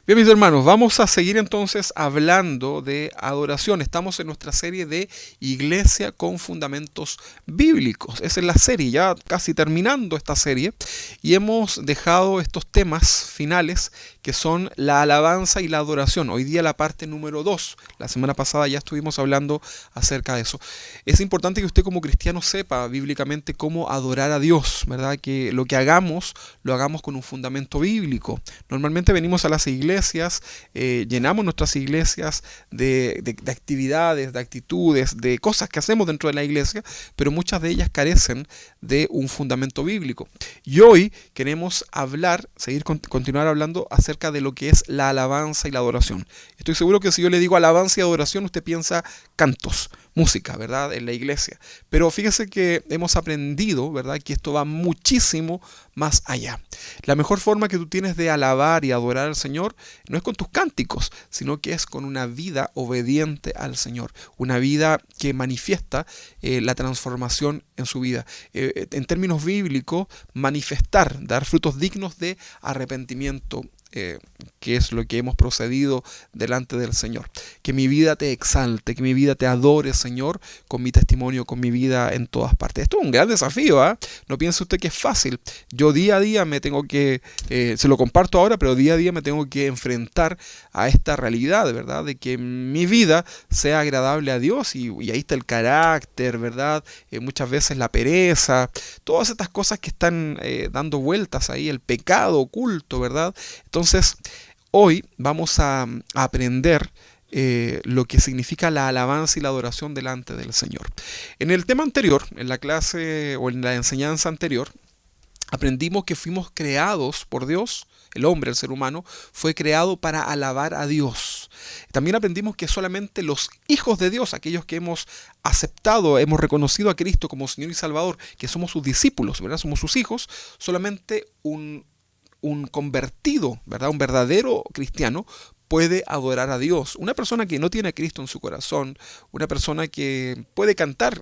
Bien, mis hermanos, vamos a seguir entonces hablando de adoración. Estamos en nuestra serie de Iglesia con Fundamentos Bíblicos. Esa es la serie, ya casi terminando esta serie. Y hemos dejado estos temas finales que son la alabanza y la adoración. Hoy día la parte número 2. La semana pasada ya estuvimos hablando acerca de eso. Es importante que usted como cristiano sepa bíblicamente cómo adorar a Dios, ¿verdad? Que lo que hagamos, lo hagamos con un fundamento bíblico. Normalmente venimos a las iglesias, llenamos nuestras iglesias de actividades, de actitudes, de cosas que hacemos dentro de la iglesia, pero muchas de ellas carecen de un fundamento bíblico. Y hoy queremos continuar hablando acerca de lo que es la alabanza y la adoración. Estoy seguro que si yo le digo alabanza y adoración, usted piensa cantos, música, ¿verdad? En la iglesia. Pero fíjese que hemos aprendido, ¿verdad? Que esto va muchísimo más allá. La mejor forma que tú tienes de alabar y adorar al Señor no es con tus cánticos, sino que es con una vida obediente al Señor, una vida que manifiesta la transformación en su vida. En términos bíblicos, manifestar, dar frutos dignos de arrepentimiento, que es lo que hemos procedido delante del Señor. Que mi vida te exalte, que mi vida te adore, Señor, con mi testimonio, con mi vida en todas partes. Esto es un gran desafío, ¿eh? No piense usted que es fácil. Yo día a día me tengo que, se lo comparto ahora, pero día a día me tengo que enfrentar a esta realidad, ¿verdad? De que mi vida sea agradable a Dios y ahí está el carácter, ¿verdad? Muchas veces la pereza, todas estas cosas que están dando vueltas ahí, el pecado oculto, ¿verdad? Entonces, hoy vamos a aprender lo que significa la alabanza y la adoración delante del Señor. En el tema anterior, en la clase o en la enseñanza anterior, aprendimos que fuimos creados por Dios. El hombre, el ser humano, fue creado para alabar a Dios. También aprendimos que solamente los hijos de Dios, aquellos que hemos aceptado, hemos reconocido a Cristo como Señor y Salvador, que somos sus discípulos, ¿verdad? Somos sus hijos, solamente un convertido, ¿verdad? Un verdadero cristiano puede adorar a Dios. Una persona que no tiene a Cristo en su corazón, una persona que puede cantar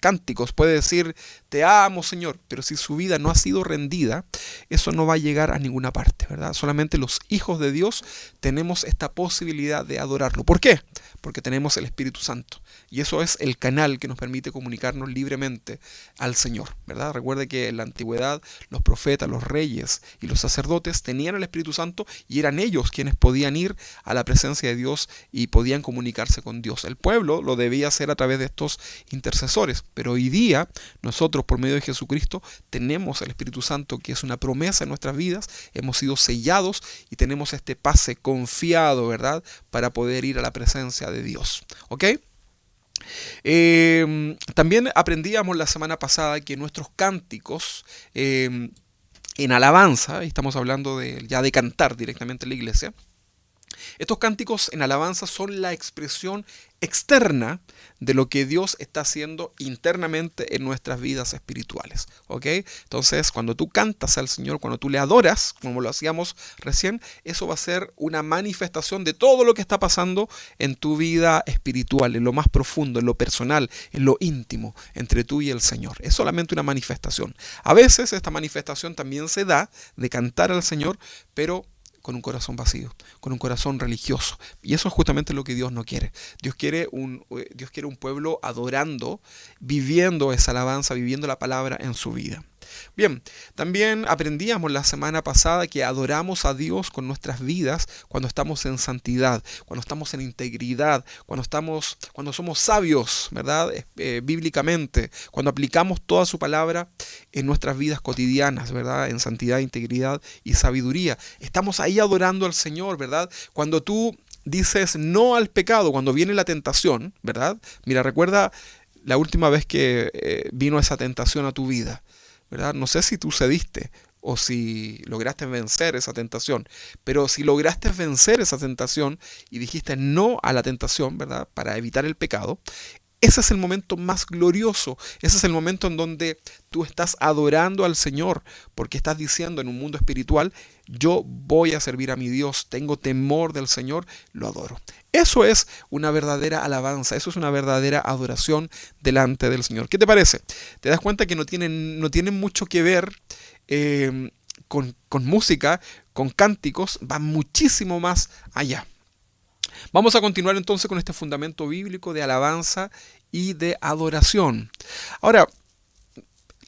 cánticos, puede decir, te amo, Señor, pero si su vida no ha sido rendida, eso no va a llegar a ninguna parte, ¿verdad? Solamente los hijos de Dios tenemos esta posibilidad de adorarlo. ¿Por qué? Porque tenemos el Espíritu Santo. Y eso es el canal que nos permite comunicarnos libremente al Señor, ¿verdad? Recuerde que en la antigüedad los profetas, los reyes y los sacerdotes tenían el Espíritu Santo y eran ellos quienes podían ir a la presencia de Dios y podían comunicarse con Dios. El pueblo lo debía hacer a través de estos intercesores. Pero hoy día nosotros por medio de Jesucristo tenemos el Espíritu Santo, que es una promesa en nuestras vidas, hemos sido sellados y tenemos este pase confiado, ¿verdad? Para poder ir a la presencia de Dios. ¿Ok? También aprendíamos la semana pasada que nuestros cánticos en alabanza, y estamos hablando ya de cantar directamente en la iglesia, estos cánticos en alabanza son la expresión externa de lo que Dios está haciendo internamente en nuestras vidas espirituales. ¿Ok? Entonces, cuando tú cantas al Señor, cuando tú le adoras, como lo hacíamos recién, eso va a ser una manifestación de todo lo que está pasando en tu vida espiritual, en lo más profundo, en lo personal, en lo íntimo, entre tú y el Señor. Es solamente una manifestación. A veces esta manifestación también se da de cantar al Señor, pero con un corazón vacío, con un corazón religioso. Y eso es justamente lo que Dios no quiere. Dios quiere un pueblo adorando, viviendo esa alabanza, viviendo la palabra en su vida. Bien, también aprendíamos la semana pasada que adoramos a Dios con nuestras vidas cuando estamos en santidad, cuando estamos en integridad, cuando somos sabios, ¿verdad? Bíblicamente, cuando aplicamos toda su palabra en nuestras vidas cotidianas, ¿verdad? En santidad, integridad y sabiduría. Estamos ahí adorando al Señor, ¿verdad? Cuando tú dices no al pecado, cuando viene la tentación, ¿verdad? Mira, recuerda la última vez que vino esa tentación a tu vida, ¿verdad? No sé si tú cediste o si lograste vencer esa tentación, pero si lograste vencer esa tentación y dijiste no a la tentación, ¿verdad? Para evitar el pecado, ese es el momento más glorioso, ese es el momento en donde tú estás adorando al Señor, porque estás diciendo en un mundo espiritual, yo voy a servir a mi Dios, tengo temor del Señor, lo adoro. Eso es una verdadera alabanza, eso es una verdadera adoración delante del Señor. ¿Qué te parece? ¿Te das cuenta que no tienen mucho que ver con música, con cánticos, va muchísimo más allá. Vamos a continuar entonces con este fundamento bíblico de alabanza y de adoración. Ahora,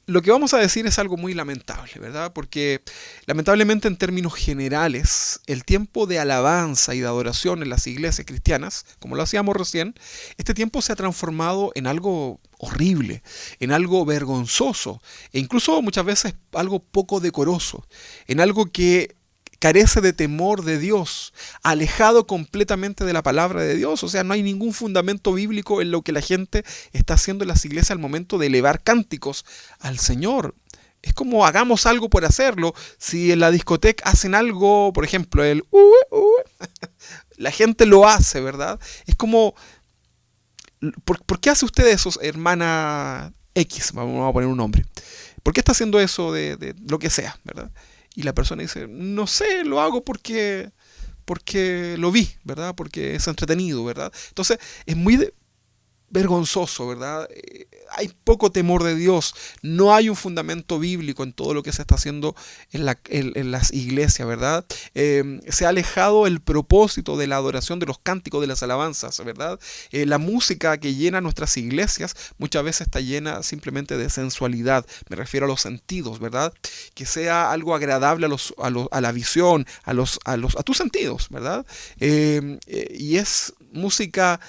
lo que vamos a decir es algo muy lamentable, ¿verdad? Porque lamentablemente en términos generales, el tiempo de alabanza y de adoración en las iglesias cristianas, como lo hacíamos recién, este tiempo se ha transformado en algo horrible, en algo vergonzoso, e incluso muchas veces algo poco decoroso, en algo que carece de temor de Dios, alejado completamente de la palabra de Dios. O sea, no hay ningún fundamento bíblico en lo que la gente está haciendo en las iglesias al momento de elevar cánticos al Señor. Es como hagamos algo por hacerlo. Si en la discoteca hacen algo, por ejemplo, el la gente lo hace, ¿verdad? Es como, ¿por qué hace usted eso, hermana X? Vamos a poner un nombre. ¿Por qué está haciendo eso de lo que sea, ¿verdad? Y la persona dice, no sé, lo hago porque lo vi, ¿verdad? Porque es entretenido, ¿verdad? Entonces, es muy vergonzoso, ¿verdad? Hay poco temor de Dios, no hay un fundamento bíblico en todo lo que se está haciendo en las iglesias, ¿verdad? Se ha alejado el propósito de la adoración, de los cánticos, de las alabanzas, ¿verdad? La música que llena nuestras iglesias muchas veces está llena simplemente de sensualidad, me refiero a los sentidos, ¿verdad? Que sea algo agradable a la visión, a tus sentidos, ¿verdad? Y es música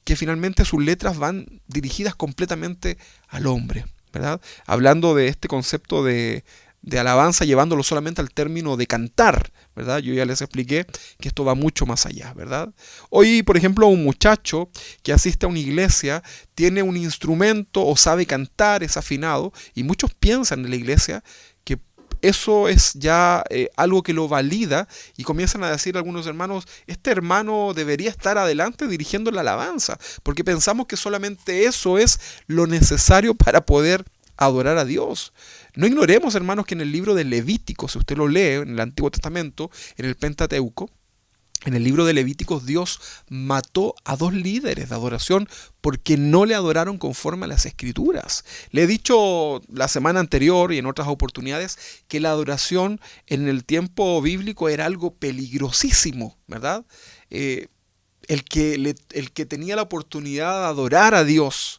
que finalmente sus letras van dirigidas completamente al hombre, ¿verdad? Hablando de este concepto de alabanza, llevándolo solamente al término de cantar, ¿verdad? Yo ya les expliqué que esto va mucho más allá, ¿verdad? Hoy, por ejemplo, un muchacho que asiste a una iglesia tiene un instrumento o sabe cantar, es afinado, y muchos piensan en la iglesia que eso es ya algo que lo valida, y comienzan a decir algunos hermanos, este hermano debería estar adelante dirigiendo la alabanza, porque pensamos que solamente eso es lo necesario para poder adorar a Dios. No ignoremos, hermanos, que en el libro de Levítico, si usted lo lee en el Antiguo Testamento, en el Pentateuco, en el libro de Levíticos, Dios mató a 2 líderes de adoración porque no le adoraron conforme a las Escrituras. Le he dicho la semana anterior y en otras oportunidades que la adoración en el tiempo bíblico era algo peligrosísimo, ¿verdad? El que tenía la oportunidad de adorar a Dios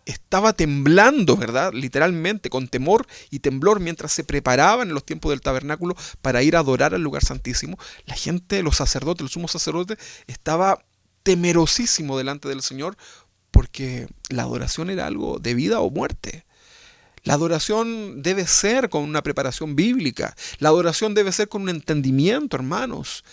estaba temblando, ¿verdad? Literalmente, con temor y temblor, mientras se preparaban en los tiempos del tabernáculo para ir a adorar al lugar santísimo. La gente, los sacerdotes, el sumo sacerdote, estaba temerosísimo delante del Señor, porque la adoración era algo de vida o muerte. La adoración debe ser con una preparación bíblica. La adoración debe ser con un entendimiento, hermanos.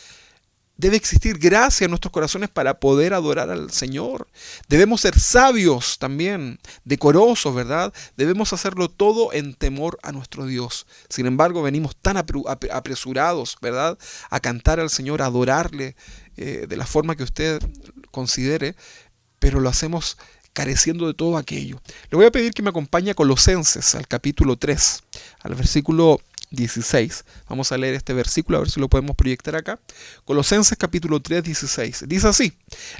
Debe existir gracia en nuestros corazones para poder adorar al Señor. Debemos ser sabios también, decorosos, ¿verdad? Debemos hacerlo todo en temor a nuestro Dios. Sin embargo, venimos tan apresurados, ¿verdad?, a cantar al Señor, a adorarle de la forma que usted considere, pero lo hacemos careciendo de todo aquello. Le voy a pedir que me acompañe a Colosenses, al capítulo 3, al versículo 16. Vamos a leer este versículo, a ver si lo podemos proyectar acá. Colosenses capítulo 3, 16. Dice así: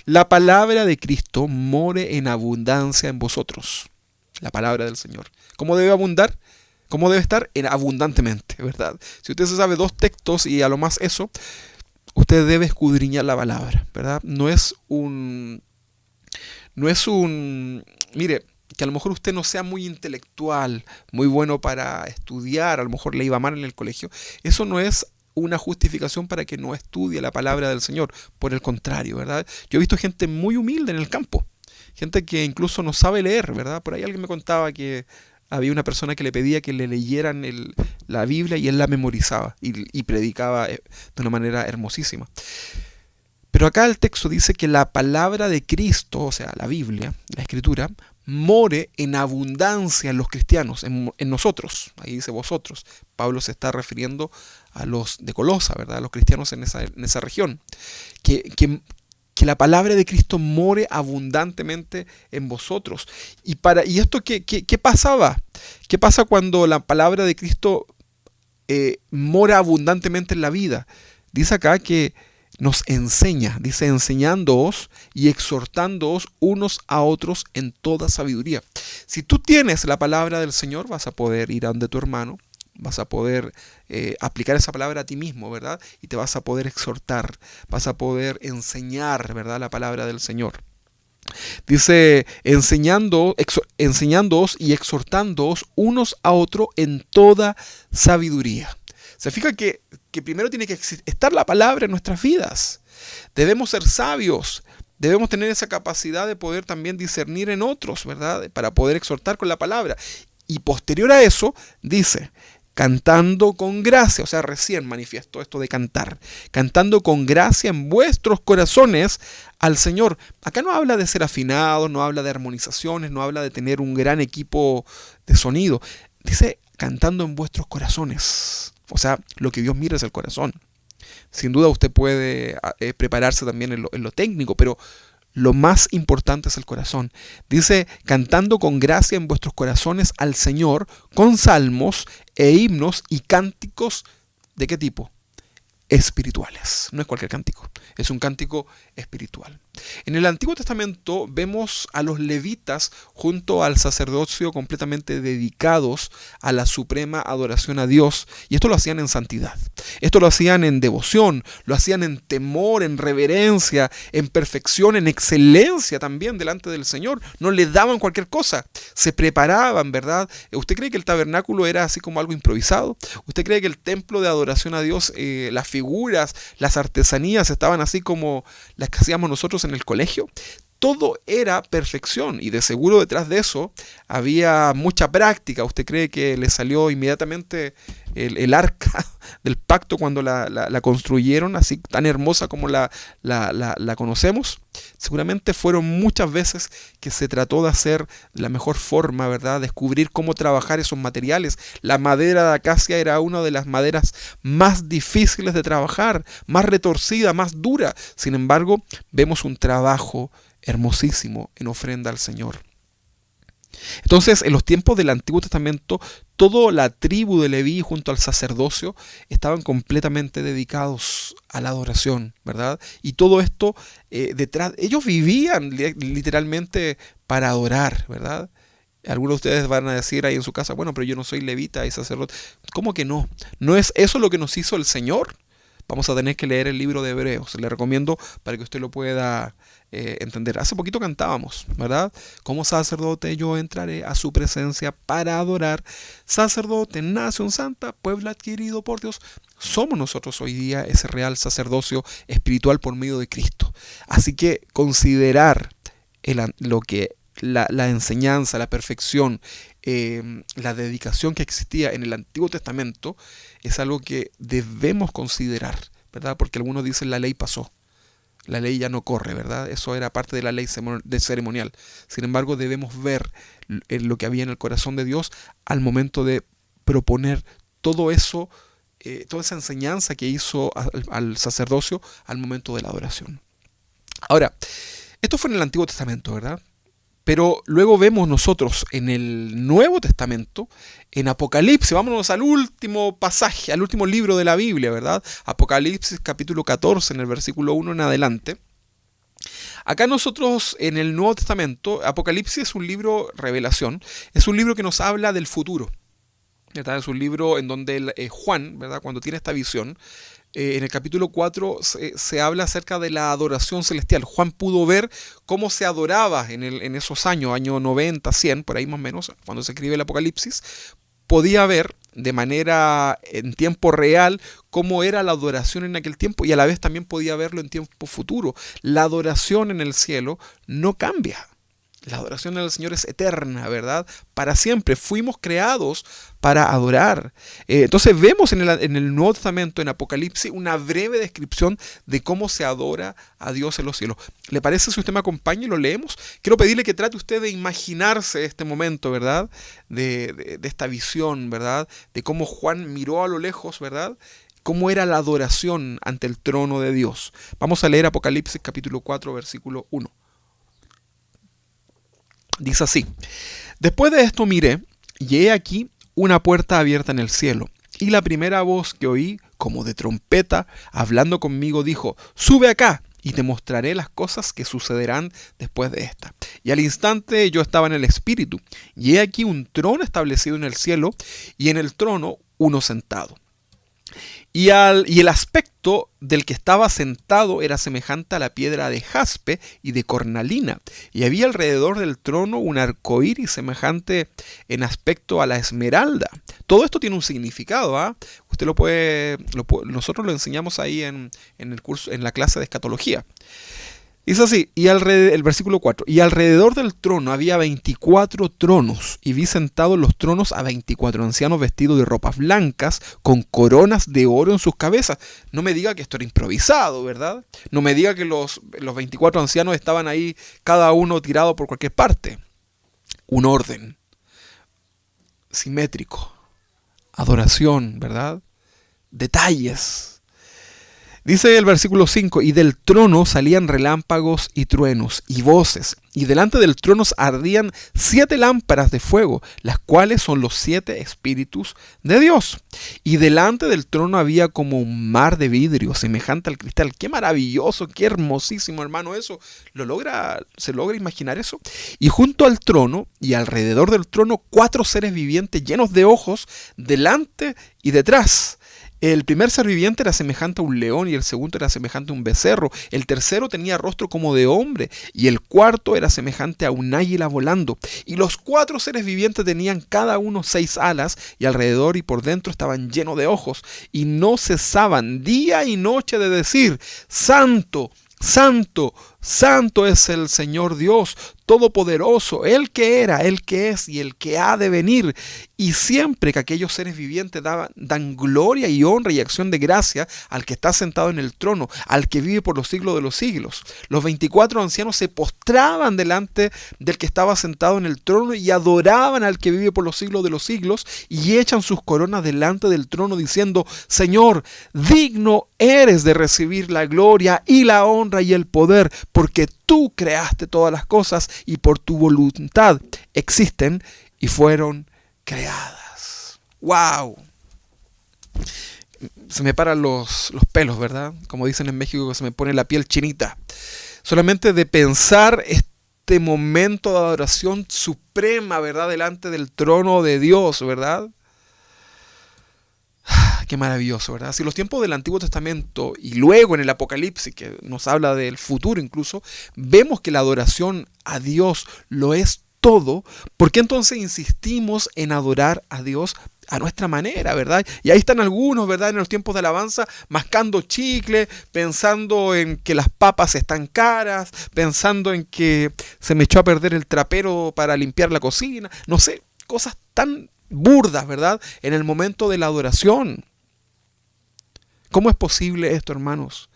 la palabra de Cristo more en abundancia en vosotros. La palabra del Señor. ¿Cómo debe abundar? ¿Cómo debe estar? Abundantemente, ¿verdad? Si usted se sabe 2 textos y a lo más eso, usted debe escudriñar la palabra, ¿verdad? Mire, que a lo mejor usted no sea muy intelectual, muy bueno para estudiar, a lo mejor le iba mal en el colegio, eso no es una justificación para que no estudie la palabra del Señor. Por el contrario, ¿verdad? Yo he visto gente muy humilde en el campo, gente que incluso no sabe leer, ¿verdad? Por ahí alguien me contaba que había una persona que le pedía que le leyeran la Biblia y él la memorizaba y predicaba de una manera hermosísima. Pero acá el texto dice que la palabra de Cristo, o sea, la Biblia, la Escritura, more en abundancia en los cristianos, en nosotros. Ahí dice vosotros. Pablo se está refiriendo a los de Colosa, ¿verdad? A los cristianos en esa región. Que la palabra de Cristo more abundantemente en vosotros. ¿Y esto qué pasaba? ¿Qué pasa cuando la palabra de Cristo mora abundantemente en la vida? Dice acá que nos enseña, dice, enseñándoos y exhortándoos unos a otros en toda sabiduría. Si tú tienes la palabra del Señor, vas a poder ir ante tu hermano vas a poder aplicar esa palabra a ti mismo, ¿verdad? Y te vas a poder exhortar, vas a poder enseñar, ¿verdad? La palabra del Señor. Dice, enseñándoos y exhortándoos unos a otros en toda sabiduría. Se fija que primero tiene que estar la palabra en nuestras vidas. Debemos ser sabios. Debemos tener esa capacidad de poder también discernir en otros, ¿verdad? Para poder exhortar con la palabra. Y posterior a eso, dice, cantando con gracia, o sea, recién manifiesto esto de cantar, cantando con gracia en vuestros corazones al Señor. Acá no habla de ser afinado, no habla de armonizaciones, no habla de tener un gran equipo de sonido. Dice, cantando en vuestros corazones. O sea, lo que Dios mira es el corazón. Sin duda usted puede prepararse también en lo técnico, pero lo más importante es el corazón. Dice, cantando con gracia en vuestros corazones al Señor, con salmos e himnos y cánticos, ¿de qué tipo? Espirituales. No es cualquier cántico, es un cántico espiritual. En el Antiguo Testamento vemos a los levitas junto al sacerdocio completamente dedicados a la suprema adoración a Dios, y esto lo hacían en santidad, esto lo hacían en devoción, lo hacían en temor, en reverencia, en perfección, en excelencia también delante del Señor. No le daban cualquier cosa, se preparaban, ¿verdad? ¿Usted cree que el tabernáculo era así como algo improvisado? ¿Usted cree que el templo de adoración a Dios, las figuras, las artesanías estaban así como las que hacíamos nosotros en el colegio? Todo era perfección, y de seguro detrás de eso había mucha práctica. ¿Usted cree que le salió inmediatamente el arca del pacto cuando la construyeron, así tan hermosa como la conocemos? Seguramente fueron muchas veces que se trató de hacer de la mejor forma, ¿verdad? Descubrir cómo trabajar esos materiales. La madera de acacia era una de las maderas más difíciles de trabajar, más retorcida, más dura. Sin embargo, vemos un trabajo hermosísimo en ofrenda al Señor. Entonces, en los tiempos del Antiguo Testamento, toda la tribu de Leví junto al sacerdocio estaban completamente dedicados a la adoración, ¿verdad? Y todo esto detrás, ellos vivían literalmente para adorar, ¿verdad? Algunos de ustedes van a decir ahí en su casa, bueno, pero yo no soy levita y sacerdote. ¿Cómo que no? ¿No es eso lo que nos hizo el Señor? Vamos a tener que leer el libro de Hebreos. Le recomiendo para que usted lo pueda entender. Hace poquito cantábamos, ¿verdad? Como sacerdote yo entraré a su presencia para adorar. Sacerdote, nación santa, pueblo adquirido por Dios. Somos nosotros hoy día ese real sacerdocio espiritual por medio de Cristo. Así que considerar la enseñanza, la perfección, la dedicación que existía en el Antiguo Testamento es algo que debemos considerar, ¿verdad? Porque algunos dicen la ley pasó, la ley ya no corre, ¿verdad? Eso era parte de la ley ceremonial. Sin embargo, debemos ver lo que había en el corazón de Dios al momento de proponer todo eso, toda esa enseñanza que hizo al sacerdocio al momento de la adoración. Ahora, esto fue en el Antiguo Testamento, ¿verdad? Pero luego vemos nosotros en el Nuevo Testamento, en Apocalipsis, vámonos al último pasaje, al último libro de la Biblia, ¿verdad? Apocalipsis capítulo 14, en el versículo 1 en adelante. Acá nosotros en el Nuevo Testamento, Apocalipsis es un libro revelación, es un libro que nos habla del futuro, ¿verdad? Es un libro en donde Juan, ¿verdad? Cuando tiene esta visión, en el capítulo 4 se habla acerca de la adoración celestial. Juan pudo ver cómo se adoraba en esos años, 90, 100, por ahí más o menos, cuando se escribe el Apocalipsis. Podía ver de manera en tiempo real cómo era la adoración en aquel tiempo, y a la vez también podía verlo en tiempo futuro. La adoración en el cielo no cambia. La adoración al Señor es eterna, ¿verdad? Para siempre. Fuimos creados para adorar. Entonces vemos en el Nuevo Testamento, en Apocalipsis, una breve descripción de cómo se adora a Dios en los cielos. ¿Le parece si usted me acompaña y lo leemos? Quiero pedirle que trate usted de imaginarse este momento, ¿verdad? De esta visión, ¿verdad? De cómo Juan miró a lo lejos, ¿verdad? Cómo era la adoración ante el trono de Dios. Vamos a leer Apocalipsis capítulo 4, versículo 1. Dice así: después de esto miré, y he aquí una puerta abierta en el cielo, y la primera voz que oí, como de trompeta, hablando conmigo, dijo: sube acá, y te mostraré las cosas que sucederán después de esta. Y al instante yo estaba en el Espíritu, y he aquí un trono establecido en el cielo, y en el trono uno sentado. Y el aspecto del que estaba sentado era semejante a la piedra de jaspe y de cornalina. Y había alrededor del trono un arcoíris semejante en aspecto a la esmeralda. Todo esto tiene un significado, ¿ah? Usted nosotros lo enseñamos ahí en el curso, en la clase de escatología. Dice así, el versículo 4, y alrededor del trono había 24 tronos, y vi sentados en los tronos a 24 ancianos vestidos de ropas blancas, con coronas de oro en sus cabezas. No me diga que esto era improvisado, ¿verdad? No me diga que los 24 ancianos estaban ahí, cada uno tirado por cualquier parte. Un orden simétrico, adoración, ¿verdad? Detalles. Dice el versículo 5, y del trono salían relámpagos y truenos y voces, y delante del trono ardían 7 lámparas de fuego, las cuales son los 7 espíritus de Dios. Y delante del trono había como un mar de vidrio, semejante al cristal. ¡Qué maravilloso, qué hermosísimo, hermano! ¿Se logra imaginar eso? Y junto al trono y alrededor del trono 4 seres vivientes llenos de ojos, delante y detrás. El primer ser viviente era semejante a un león, y el segundo era semejante a un becerro. El tercero tenía rostro como de hombre, y el cuarto era semejante a un águila volando. Y los 4 seres vivientes tenían cada uno 6 alas, y alrededor y por dentro estaban llenos de ojos, y no cesaban día y noche de decir: Santo, Santo, Santo es el Señor Dios Todopoderoso, el que era, el que es y el que ha de venir. Y siempre que aquellos seres vivientes dan gloria y honra y acción de gracia al que está sentado en el trono, al que vive por los siglos de los siglos. Los 24 ancianos se postraban delante del que estaba sentado en el trono y adoraban al que vive por los siglos de los siglos, y echan sus coronas delante del trono diciendo: Señor, digno eres de recibir la gloria y la honra y el poder, porque tú creaste todas las cosas y por tu voluntad existen y fueron creadas. ¡Wow! Se me paran los pelos, ¿verdad? Como dicen en México, que se me pone la piel chinita. Solamente de pensar este momento de adoración suprema, ¿verdad? Delante del trono de Dios, ¿verdad? Qué maravilloso, ¿verdad? Si los tiempos del Antiguo Testamento y luego en el Apocalipsis, que nos habla del futuro incluso, vemos que la adoración a Dios lo es todo, ¿por qué entonces insistimos en adorar a Dios a nuestra manera, verdad? Y ahí están algunos, ¿verdad? En los tiempos de alabanza, mascando chicle, pensando en que las papas están caras, pensando en que se me echó a perder el trapero para limpiar la cocina, no sé, cosas tan burdas, ¿verdad? En el momento de la adoración. ¿Cómo es posible esto, hermanos?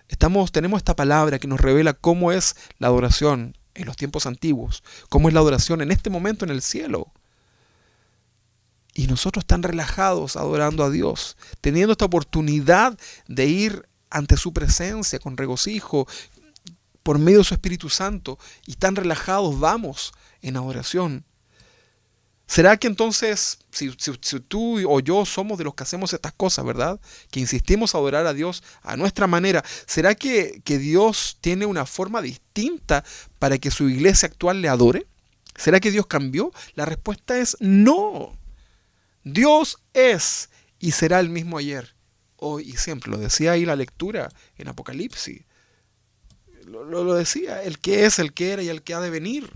Tenemos esta palabra que nos revela cómo es la adoración en los tiempos antiguos, cómo es la adoración en este momento en el cielo. Y nosotros tan relajados adorando a Dios, teniendo esta oportunidad de ir ante su presencia con regocijo por medio de su Espíritu Santo, y tan relajados vamos en adoración. ¿Será que entonces, si tú o yo somos de los que hacemos estas cosas, ¿verdad? Que insistimos a adorar a Dios a nuestra manera, ¿será que Dios tiene una forma distinta para que su iglesia actual le adore? ¿Será que Dios cambió? La respuesta es no. Dios es y será el mismo ayer, hoy y siempre. Lo decía ahí la lectura en Apocalipsis. Lo decía, el que es, el que era y el que ha de venir.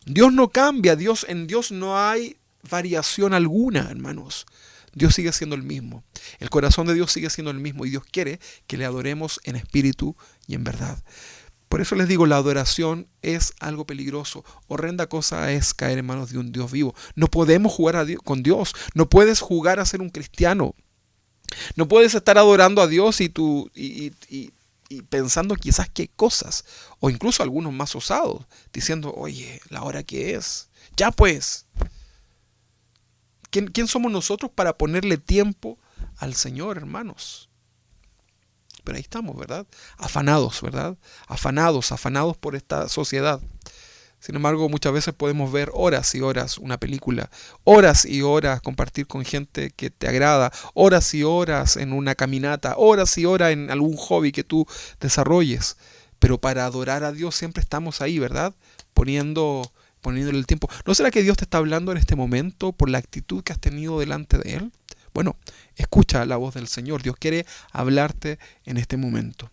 Dios no cambia, en Dios no hay variación alguna, hermanos. Dios sigue siendo el mismo. El corazón de Dios sigue siendo el mismo, y Dios quiere que le adoremos en espíritu y en verdad. Por eso les digo, la adoración es algo peligroso. Horrenda cosa es caer en manos de un Dios vivo. No podemos jugar con Dios. No puedes jugar a ser un cristiano. No puedes estar adorando a Dios y pensando quizás qué cosas, o incluso algunos más osados, diciendo: oye, la hora que es, ya pues. ¿Quién somos nosotros para ponerle tiempo al Señor, hermanos? Pero ahí estamos, ¿verdad? Afanados, ¿verdad? Afanados por esta sociedad. Sin embargo, muchas veces podemos ver horas y horas una película, horas y horas compartir con gente que te agrada, horas y horas en una caminata, horas y horas en algún hobby que tú desarrolles. Pero para adorar a Dios siempre estamos ahí, ¿verdad? Poniéndole el tiempo. ¿No será que Dios te está hablando en este momento por la actitud que has tenido delante de Él? Bueno, escucha la voz del Señor. Dios quiere hablarte en este momento.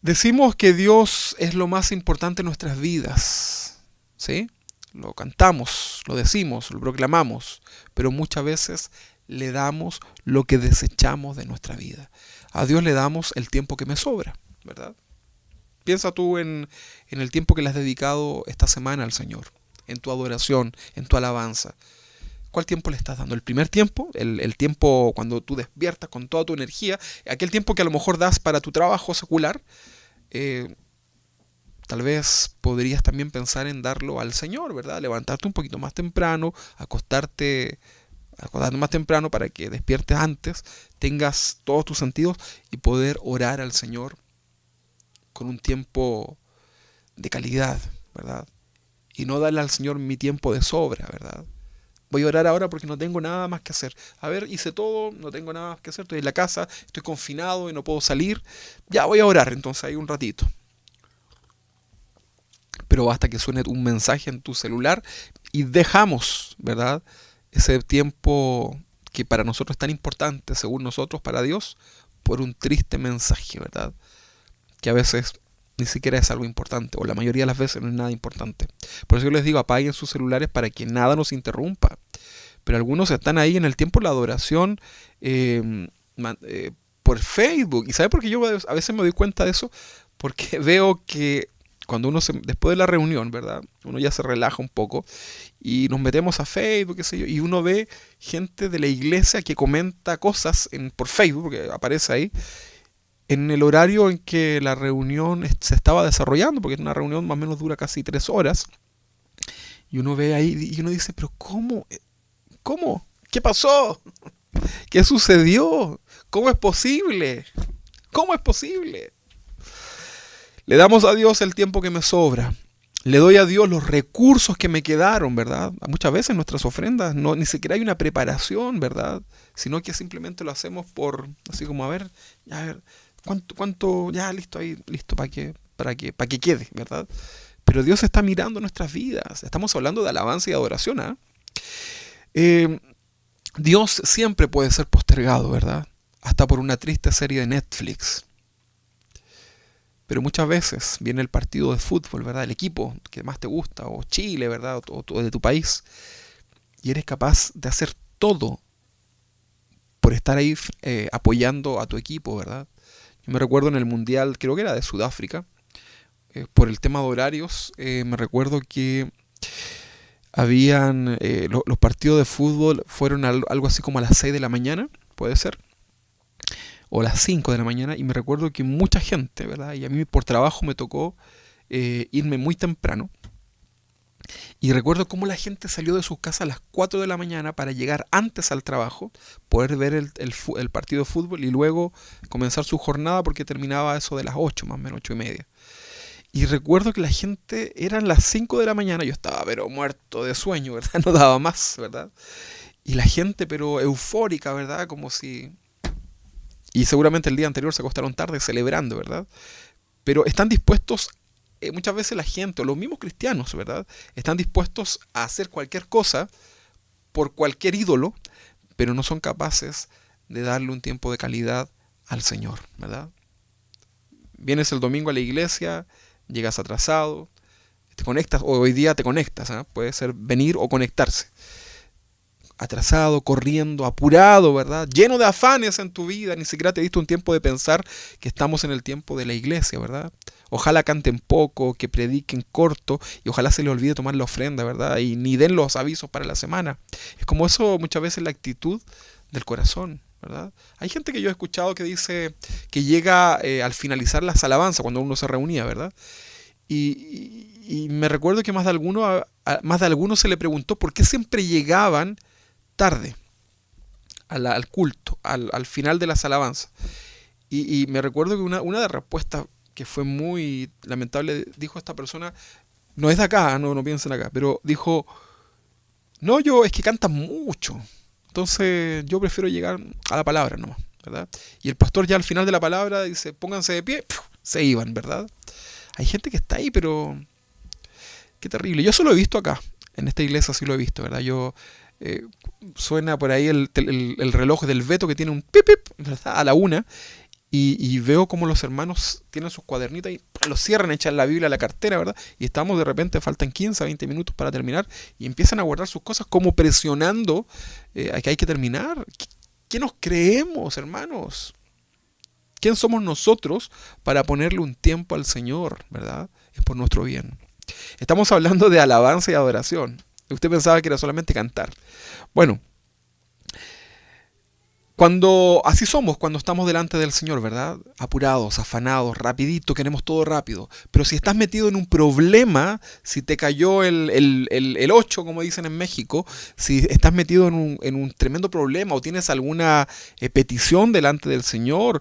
Decimos que Dios es lo más importante en nuestras vidas, ¿sí? Lo cantamos, lo decimos, lo proclamamos, pero muchas veces le damos lo que desechamos de nuestra vida. A Dios le damos el tiempo que me sobra, ¿verdad? Piensa tú en el tiempo que le has dedicado esta semana al Señor, en tu adoración, en tu alabanza. ¿Cuál tiempo le estás dando? ¿El primer tiempo? ¿El tiempo cuando tú despiertas con toda tu energía? ¿Aquel tiempo que a lo mejor das para tu trabajo secular? Eh, Tal vez podrías también pensar en darlo al Señor, ¿verdad? Levantarte un poquito más temprano, acostarte más temprano para que despiertes antes, tengas todos tus sentidos y poder orar al Señor con un tiempo de calidad, ¿verdad? Y no darle al Señor mi tiempo de sobra, ¿verdad? Voy a orar ahora porque no tengo nada más que hacer. A ver, hice todo, no tengo nada más que hacer, estoy en la casa, estoy confinado y no puedo salir. Ya voy a orar, entonces ahí un ratito. Pero basta que suene un mensaje en tu celular y dejamos, ¿verdad? Ese tiempo que para nosotros es tan importante, según nosotros, para Dios, por un triste mensaje, ¿verdad? Que a veces ni siquiera es algo importante, o la mayoría de las veces no es nada importante. Por eso yo les digo, apaguen sus celulares para que nada nos interrumpa. Pero algunos están ahí en el tiempo de la adoración por Facebook. ¿Y sabe por qué yo a veces me doy cuenta de eso? Porque veo que cuando después de la reunión, ¿verdad? Uno ya se relaja un poco y nos metemos a Facebook, qué sé yo, y uno ve gente de la iglesia que comenta cosas por Facebook, porque aparece ahí, en el horario en que la reunión se estaba desarrollando, porque una reunión más o menos dura casi 3 horas, y uno ve ahí y uno dice, pero ¿cómo? ¿Cómo? ¿Qué pasó? ¿Qué sucedió? ¿Cómo es posible? ¿Cómo es posible? Le damos a Dios el tiempo que me sobra. Le doy a Dios los recursos que me quedaron, ¿verdad? Muchas veces nuestras ofrendas ni siquiera hay una preparación, ¿verdad? Sino que simplemente lo hacemos así como, a ver, ¿cuánto, ya listo ahí, listo para que quede, ¿verdad? Pero Dios está mirando nuestras vidas. Estamos hablando de alabanza y adoración, ¿ah? Dios siempre puede ser postergado, ¿verdad? Hasta por una triste serie de Netflix. Pero muchas veces viene el partido de fútbol, ¿verdad? El equipo que más te gusta, o Chile, ¿verdad? O de tu país. Y eres capaz de hacer todo por estar ahí apoyando a tu equipo, ¿verdad? Yo me recuerdo en el Mundial, creo que era de Sudáfrica, por el tema de horarios, me recuerdo que habían los partidos de fútbol fueron algo así como a las 6 de la mañana, puede ser, o las 5 de la mañana, y me recuerdo que mucha gente, ¿verdad? Y a mí por trabajo me tocó irme muy temprano, y recuerdo cómo la gente salió de sus casas a las 4 de la mañana para llegar antes al trabajo, poder ver el partido de fútbol y luego comenzar su jornada porque terminaba eso de las 8, más o menos 8:30. Y recuerdo que la gente, eran las 5 de la mañana, yo estaba pero muerto de sueño, ¿verdad? No daba más, ¿verdad? Y la gente pero eufórica, ¿verdad? Como si... Y seguramente el día anterior se acostaron tarde celebrando, ¿verdad? Pero están dispuestos, muchas veces la gente, o los mismos cristianos, ¿verdad? Están dispuestos a hacer cualquier cosa por cualquier ídolo, pero no son capaces de darle un tiempo de calidad al Señor, ¿verdad? Vienes el domingo a la iglesia, llegas atrasado, te conectas, o hoy día te conectas, ¿eh? Puede ser venir o conectarse. Atrasado, corriendo, apurado, ¿verdad? Lleno de afanes en tu vida, ni siquiera te diste un tiempo de pensar que estamos en el tiempo de la iglesia, ¿verdad? Ojalá canten poco, que prediquen corto, y ojalá se les olvide tomar la ofrenda, ¿verdad? Y ni den los avisos para la semana. Es como eso muchas veces la actitud del corazón, ¿verdad? Hay gente que yo he escuchado que dice que llega al finalizar las alabanzas, cuando uno se reunía, ¿verdad? Y me recuerdo que más de alguno se le preguntó por qué siempre llegaban tarde al culto, al final de las alabanzas. Y me recuerdo que una de las respuestas que fue muy lamentable, dijo esta persona, no es de acá, no piensen acá, pero dijo, no, es que cantan mucho, entonces yo prefiero llegar a la palabra nomás, ¿verdad? Y el pastor ya al final de la palabra dice, pónganse de pie, se iban, ¿verdad? Hay gente que está ahí, pero qué terrible. Yo eso lo he visto acá, en esta iglesia sí lo he visto, ¿verdad? Yo eh, suena por ahí el reloj del Beto que tiene un pip, pip, ¿verdad? A la una, y veo como los hermanos tienen sus cuadernitos y los cierran, echan la Biblia a la cartera, ¿verdad? Y estamos de repente, faltan 15 a 20 minutos para terminar, y empiezan a guardar sus cosas como presionando a que hay que terminar. ¿Qué nos creemos, hermanos? ¿Quién somos nosotros para ponerle un tiempo al Señor, verdad? Es por nuestro bien. Estamos hablando de alabanza y adoración. Usted pensaba que era solamente cantar. Bueno, así somos cuando estamos delante del Señor, ¿verdad? Apurados, afanados, rapidito, queremos todo rápido. Pero si estás metido en un problema, si te cayó el 8, como dicen en México, si estás metido en un tremendo problema o tienes alguna petición delante del Señor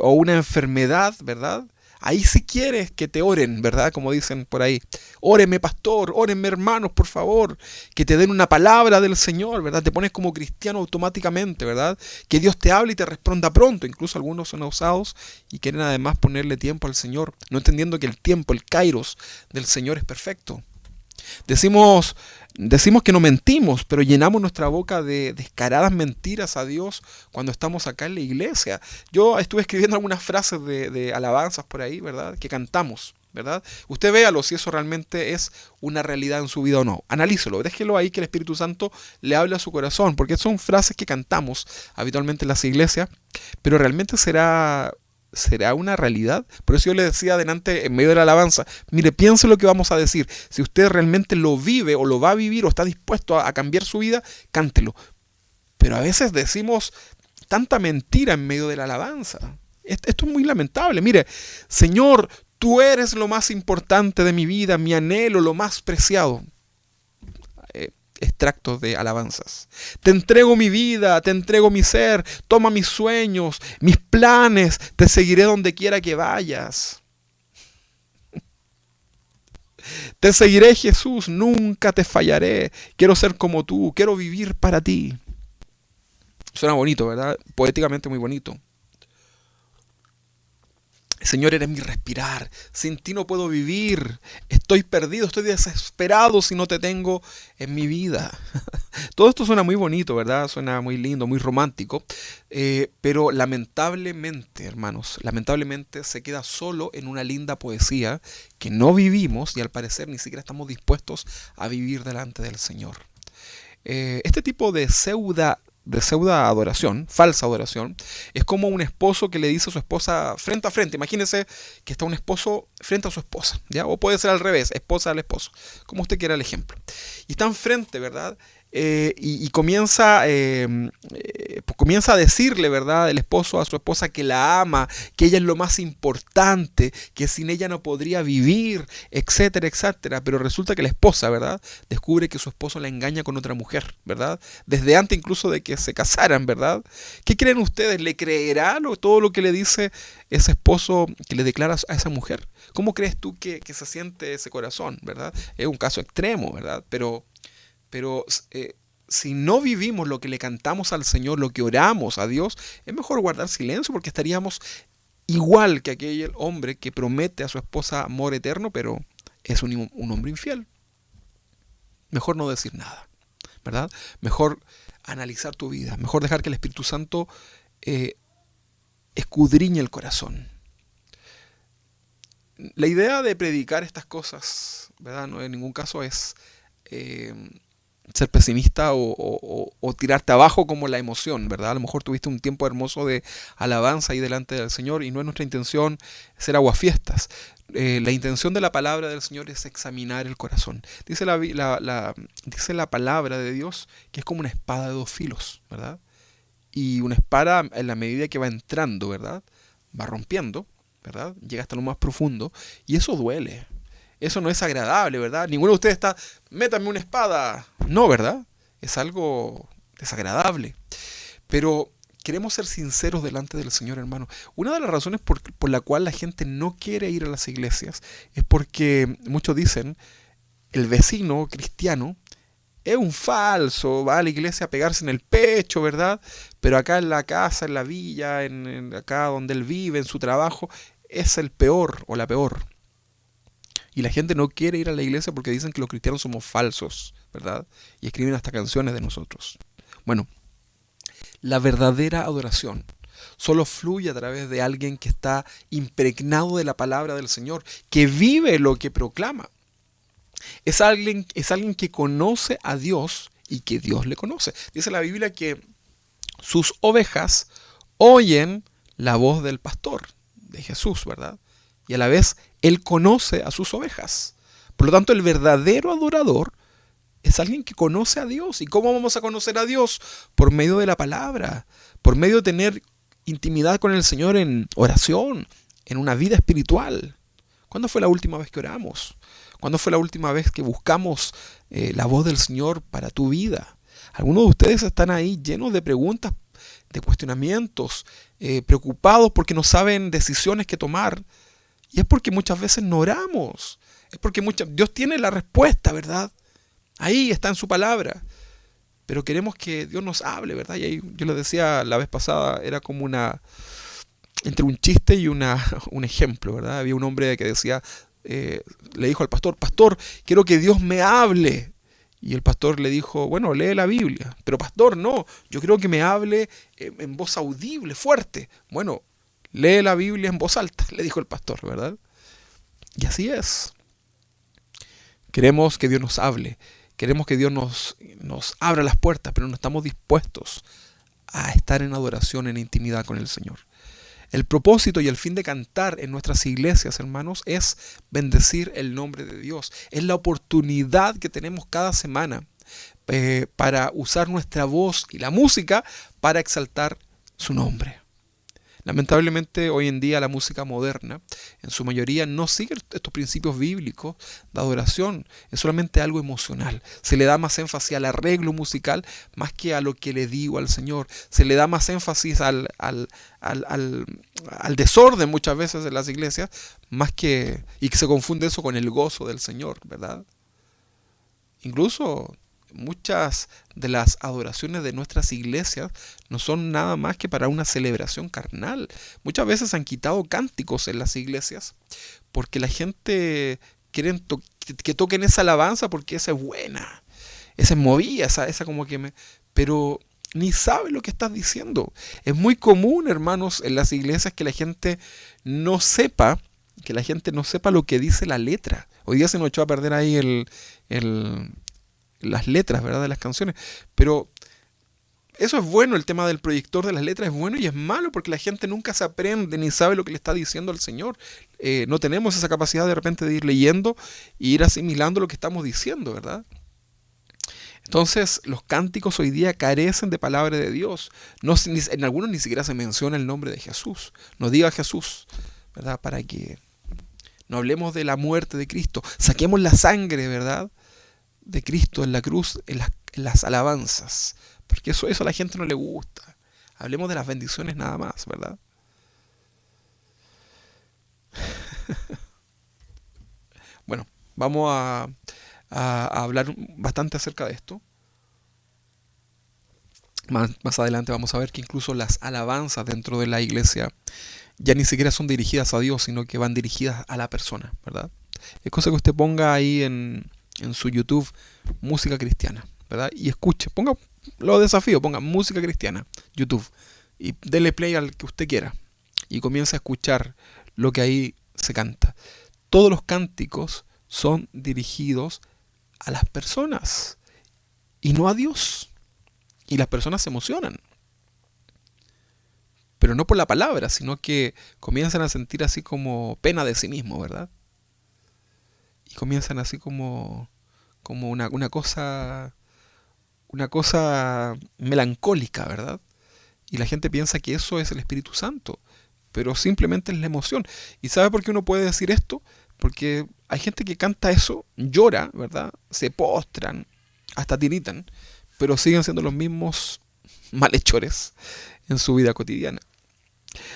o una enfermedad, ¿verdad? Ahí sí quieres que te oren, ¿verdad? Como dicen por ahí. Óreme, pastor, órenme, hermanos, por favor. Que te den una palabra del Señor, ¿verdad? Te pones como cristiano automáticamente, ¿verdad? Que Dios te hable y te responda pronto. Incluso algunos son osados y quieren además ponerle tiempo al Señor, no entendiendo que el tiempo, el kairos del Señor es perfecto. Decimos que no mentimos, pero llenamos nuestra boca de descaradas mentiras a Dios cuando estamos acá en la iglesia. Yo estuve escribiendo algunas frases de alabanzas por ahí, ¿verdad? Que cantamos, ¿verdad? Usted véalo si eso realmente es una realidad en su vida o no. Analícelo, déjelo ahí que el Espíritu Santo le hable a su corazón, porque son frases que cantamos habitualmente en las iglesias, pero realmente será una realidad. Por eso yo le decía adelante en medio de la alabanza, mire, piense lo que vamos a decir. Si usted realmente lo vive o lo va a vivir o está dispuesto a cambiar su vida, cántelo. Pero a veces decimos tanta mentira en medio de la alabanza. Esto es muy lamentable. Mire, Señor, tú eres lo más importante de mi vida, mi anhelo, lo más preciado. Extractos de alabanzas. Te entrego mi vida, te entrego mi ser, toma mis sueños, mis planes, te seguiré donde quiera que vayas. Te seguiré, Jesús, nunca te fallaré. Quiero ser como tú, quiero vivir para ti. Suena bonito, ¿verdad? Poéticamente muy bonito. Señor, eres mi respirar. Sin ti no puedo vivir. Estoy perdido, estoy desesperado si no te tengo en mi vida. Todo esto suena muy bonito, ¿verdad? Suena muy lindo, muy romántico. Pero lamentablemente, hermanos, lamentablemente se queda solo en una linda poesía que no vivimos y al parecer ni siquiera estamos dispuestos a vivir delante del Señor. Este tipo de pseudo adoración, falsa adoración, es como un esposo que le dice a su esposa frente a frente. Imagínese que está un esposo frente a su esposa, ¿ya? O puede ser al revés, esposa al esposo, como usted quiera el ejemplo. Y están frente, ¿verdad? Y comienza a decirle, ¿verdad?, el esposo a su esposa que la ama, que ella es lo más importante, que sin ella no podría vivir, etcétera, etcétera. Pero resulta que la esposa, ¿verdad?, descubre que su esposo la engaña con otra mujer, ¿verdad? Desde antes incluso de que se casaran, ¿verdad? ¿Qué creen ustedes? ¿Le creerá todo lo que le dice ese esposo que le declara a esa mujer? ¿Cómo crees tú que se siente ese corazón, ¿verdad? Es un caso extremo, ¿verdad? Pero si no vivimos lo que le cantamos al Señor, lo que oramos a Dios, es mejor guardar silencio porque estaríamos igual que aquel hombre que promete a su esposa amor eterno, pero es un hombre infiel. Mejor no decir nada, ¿verdad? Mejor analizar tu vida, mejor dejar que el Espíritu Santo escudriñe el corazón. La idea de predicar estas cosas, ¿verdad?, no en ningún caso es ser pesimista o tirarte abajo como la emoción, ¿verdad? A lo mejor tuviste un tiempo hermoso de alabanza ahí delante del Señor y no es nuestra intención ser aguafiestas. La intención de la palabra del Señor es examinar el corazón. Dice dice la palabra de Dios que es como una espada de dos filos, ¿verdad? Y una espada, en la medida que va entrando, ¿verdad?, va rompiendo, ¿verdad? Llega hasta lo más profundo y eso duele. Eso no es agradable, ¿verdad? Ninguno de ustedes está, métame una espada. No, ¿verdad? Es algo desagradable. Pero queremos ser sinceros delante del Señor, hermano. Una de las razones por la cual la gente no quiere ir a las iglesias es porque muchos dicen, el vecino cristiano es un falso, va a la iglesia a pegarse en el pecho, ¿verdad? Pero acá en la casa, en la villa, acá donde él vive, en su trabajo, es el peor o la peor. Y la gente no quiere ir a la iglesia porque dicen que los cristianos somos falsos, ¿verdad? Y escriben hasta canciones de nosotros. Bueno, la verdadera adoración solo fluye a través de alguien que está impregnado de la palabra del Señor, que vive lo que proclama. Es alguien que conoce a Dios y que Dios le conoce. Dice la Biblia que sus ovejas oyen la voz del pastor, de Jesús, ¿verdad? Y a la vez Él conoce a sus ovejas. Por lo tanto, el verdadero adorador es alguien que conoce a Dios. ¿Y cómo vamos a conocer a Dios? Por medio de la palabra, por medio de tener intimidad con el Señor en oración, en una vida espiritual. ¿Cuándo fue la última vez que oramos? ¿Cuándo fue la última vez que buscamos la voz del Señor para tu vida? Algunos de ustedes están ahí llenos de preguntas, de cuestionamientos, preocupados porque no saben decisiones que tomar. Y es porque muchas veces no oramos. Es porque Dios tiene la respuesta, ¿verdad? Ahí está en su palabra. Pero queremos que Dios nos hable, ¿verdad? Y ahí yo les decía la vez pasada, era como entre un chiste y un ejemplo, ¿verdad? Había un hombre que decía, le dijo al pastor, pastor, quiero que Dios me hable. Y el pastor le dijo, bueno, lee la Biblia. Pero pastor, no, yo quiero que me hable en voz audible, fuerte. Bueno, lee la Biblia en voz alta, le dijo el pastor, ¿verdad? Y así es. Queremos que Dios nos hable. Queremos que Dios nos abra las puertas, pero no estamos dispuestos a estar en adoración, en intimidad con el Señor. El propósito y el fin de cantar en nuestras iglesias, hermanos, es bendecir el nombre de Dios. Es la oportunidad que tenemos cada semana para usar nuestra voz y la música para exaltar su nombre. Lamentablemente hoy en día la música moderna en su mayoría no sigue estos principios bíblicos de adoración, es solamente algo emocional. Se le da más énfasis al arreglo musical más que a lo que le digo al Señor. Se le da más énfasis al desorden muchas veces en las iglesias y que se confunde eso con el gozo del Señor, ¿verdad? Incluso muchas de las adoraciones de nuestras iglesias no son nada más que para una celebración carnal. Muchas veces han quitado cánticos en las iglesias porque la gente quiere que toquen esa alabanza porque esa es buena, esa es movida, esa como que pero ni sabe lo que estás diciendo. Es muy común, hermanos, en las iglesias que la gente no sepa lo que dice la letra. Hoy día se nos echó a perder ahí las letras, ¿verdad?, de las canciones. Pero eso es bueno, el tema del proyector de las letras es bueno y es malo porque la gente nunca se aprende ni sabe lo que le está diciendo al Señor. No tenemos esa capacidad de repente de ir leyendo e ir asimilando lo que estamos diciendo, ¿verdad? Entonces, los cánticos hoy día carecen de palabra de Dios. En algunos ni siquiera se menciona el nombre de Jesús. No diga Jesús, ¿verdad? Para que no hablemos de la muerte de Cristo. Saquemos la sangre, ¿verdad?, de Cristo en la cruz, en las alabanzas, porque eso a la gente no le gusta. Hablemos de las bendiciones nada más, ¿verdad? Bueno, vamos a hablar bastante acerca de esto. Más adelante vamos a ver que incluso las alabanzas dentro de la iglesia ya ni siquiera son dirigidas a Dios, sino que van dirigidas a la persona, ¿verdad? Es cosa que usted ponga ahí en su YouTube música cristiana, ¿verdad? Y escuche, lo desafío, ponga música cristiana, YouTube, y dele play al que usted quiera y comience a escuchar lo que ahí se canta. Todos los cánticos son dirigidos a las personas y no a Dios. Y las personas se emocionan, pero no por la palabra, sino que comienzan a sentir así como pena de sí mismo, ¿verdad? Y comienzan así como una cosa melancólica, ¿verdad? Y la gente piensa que eso es el Espíritu Santo, pero simplemente es la emoción. ¿Y sabe por qué uno puede decir esto? Porque hay gente que canta eso, llora, ¿verdad? Se postran, hasta tiritan, pero siguen siendo los mismos malhechores en su vida cotidiana.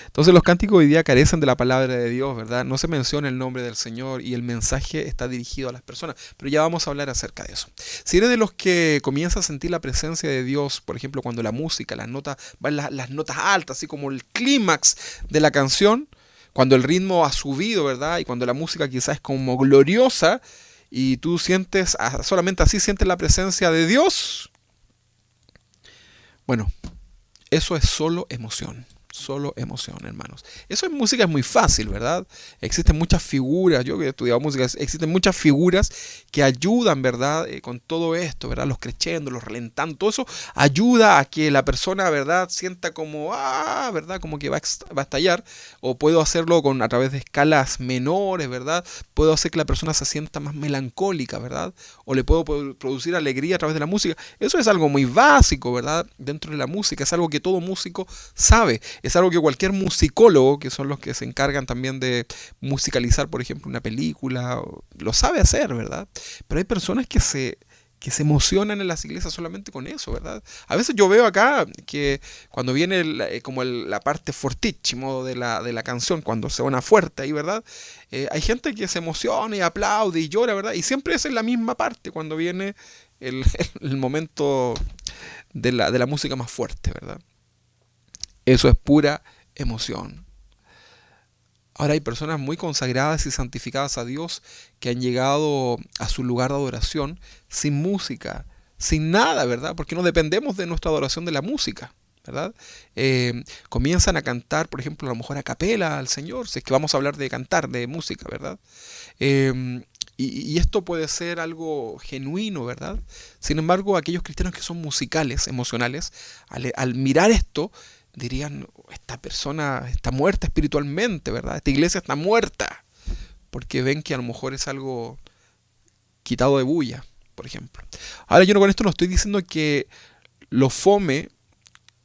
Entonces los cánticos hoy día carecen de la palabra de Dios, ¿verdad? No se menciona el nombre del Señor y el mensaje está dirigido a las personas, pero ya vamos a hablar acerca de eso. Si eres de los que comienza a sentir la presencia de Dios, por ejemplo, cuando la música, las notas altas, así como el clímax de la canción, cuando el ritmo ha subido, ¿verdad? Y cuando la música quizás es como gloriosa y tú sientes, solamente así sientes la presencia de Dios. Bueno, eso es solo emoción, hermanos. Eso en música es muy fácil, ¿verdad? Existen muchas figuras, yo que he estudiado música, existen muchas figuras que ayudan, ¿verdad? Con todo esto, ¿verdad? Los crescendos, los relentantes, todo eso ayuda a que la persona, ¿verdad? Sienta como, ¿verdad? Como que va a estallar. O puedo hacerlo a través de escalas menores, ¿verdad? Puedo hacer que la persona se sienta más melancólica, ¿verdad? O le puedo producir alegría a través de la música. Eso es algo muy básico, ¿verdad? Dentro de la música, es algo que todo músico sabe. Es algo que cualquier musicólogo, que son los que se encargan también de musicalizar, por ejemplo, una película, lo sabe hacer, ¿verdad? Pero hay personas que se emocionan en las iglesias solamente con eso, ¿verdad? A veces yo veo acá que cuando viene la parte fortísimo de la canción, cuando se suena fuerte ahí, ¿verdad? Hay gente que se emociona y aplaude y llora, ¿verdad? Y siempre es en la misma parte, cuando viene el momento de la música más fuerte, ¿verdad? Eso es pura emoción. Ahora hay personas muy consagradas y santificadas a Dios que han llegado a su lugar de adoración sin música, sin nada, ¿verdad? Porque no dependemos de nuestra adoración de la música, ¿verdad? Comienzan a cantar, por ejemplo, a lo mejor a capela al Señor, si es que vamos a hablar de cantar, de música, ¿verdad? Y esto puede ser algo genuino, ¿verdad? Sin embargo, aquellos cristianos que son musicales, emocionales, al mirar esto, dirían, esta persona está muerta espiritualmente, ¿verdad? Esta iglesia está muerta, porque ven que a lo mejor es algo quitado de bulla, por ejemplo. Ahora yo con esto no estoy diciendo que lo fome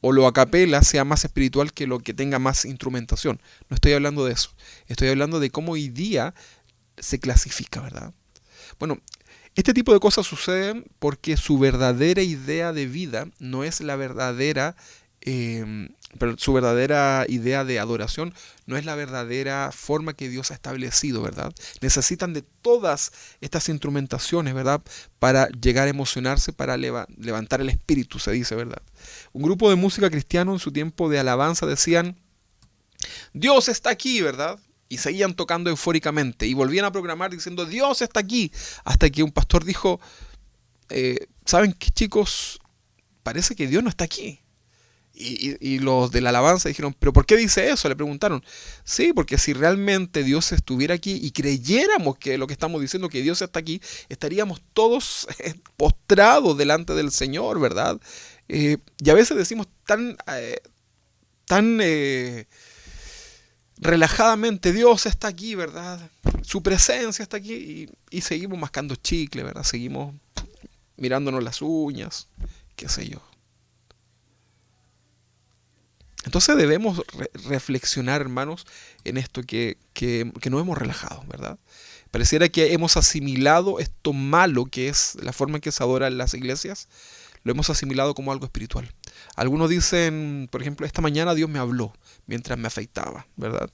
o lo a capela sea más espiritual que lo que tenga más instrumentación. No estoy hablando de eso. Estoy hablando de cómo hoy día se clasifica, ¿verdad? Bueno, este tipo de cosas suceden porque su verdadera idea de vida no es la verdadera pero su verdadera idea de adoración no es la verdadera forma que Dios ha establecido, ¿verdad? Necesitan de todas estas instrumentaciones, ¿verdad? Para llegar a emocionarse, para levantar el espíritu, se dice, ¿verdad? Un grupo de música cristiano en su tiempo de alabanza decían, Dios está aquí, ¿verdad? Y seguían tocando eufóricamente y volvían a programar diciendo, Dios está aquí, hasta que un pastor dijo, ¿saben qué, chicos? Parece que Dios no está aquí. Y los de la alabanza dijeron, ¿pero por qué dice eso? Le preguntaron. Sí, porque si realmente Dios estuviera aquí y creyéramos que lo que estamos diciendo, que Dios está aquí, estaríamos todos postrados delante del Señor, ¿verdad? Y a veces decimos tan relajadamente, Dios está aquí, ¿verdad? Su presencia está aquí y seguimos mascando chicle, ¿verdad? Seguimos mirándonos las uñas, qué sé yo. Entonces debemos reflexionar, hermanos, en esto que nos hemos relajado, ¿verdad? Pareciera que hemos asimilado esto malo que es la forma en que se adora en las iglesias, lo hemos asimilado como algo espiritual. Algunos dicen, por ejemplo, esta mañana Dios me habló mientras me afeitaba, ¿verdad?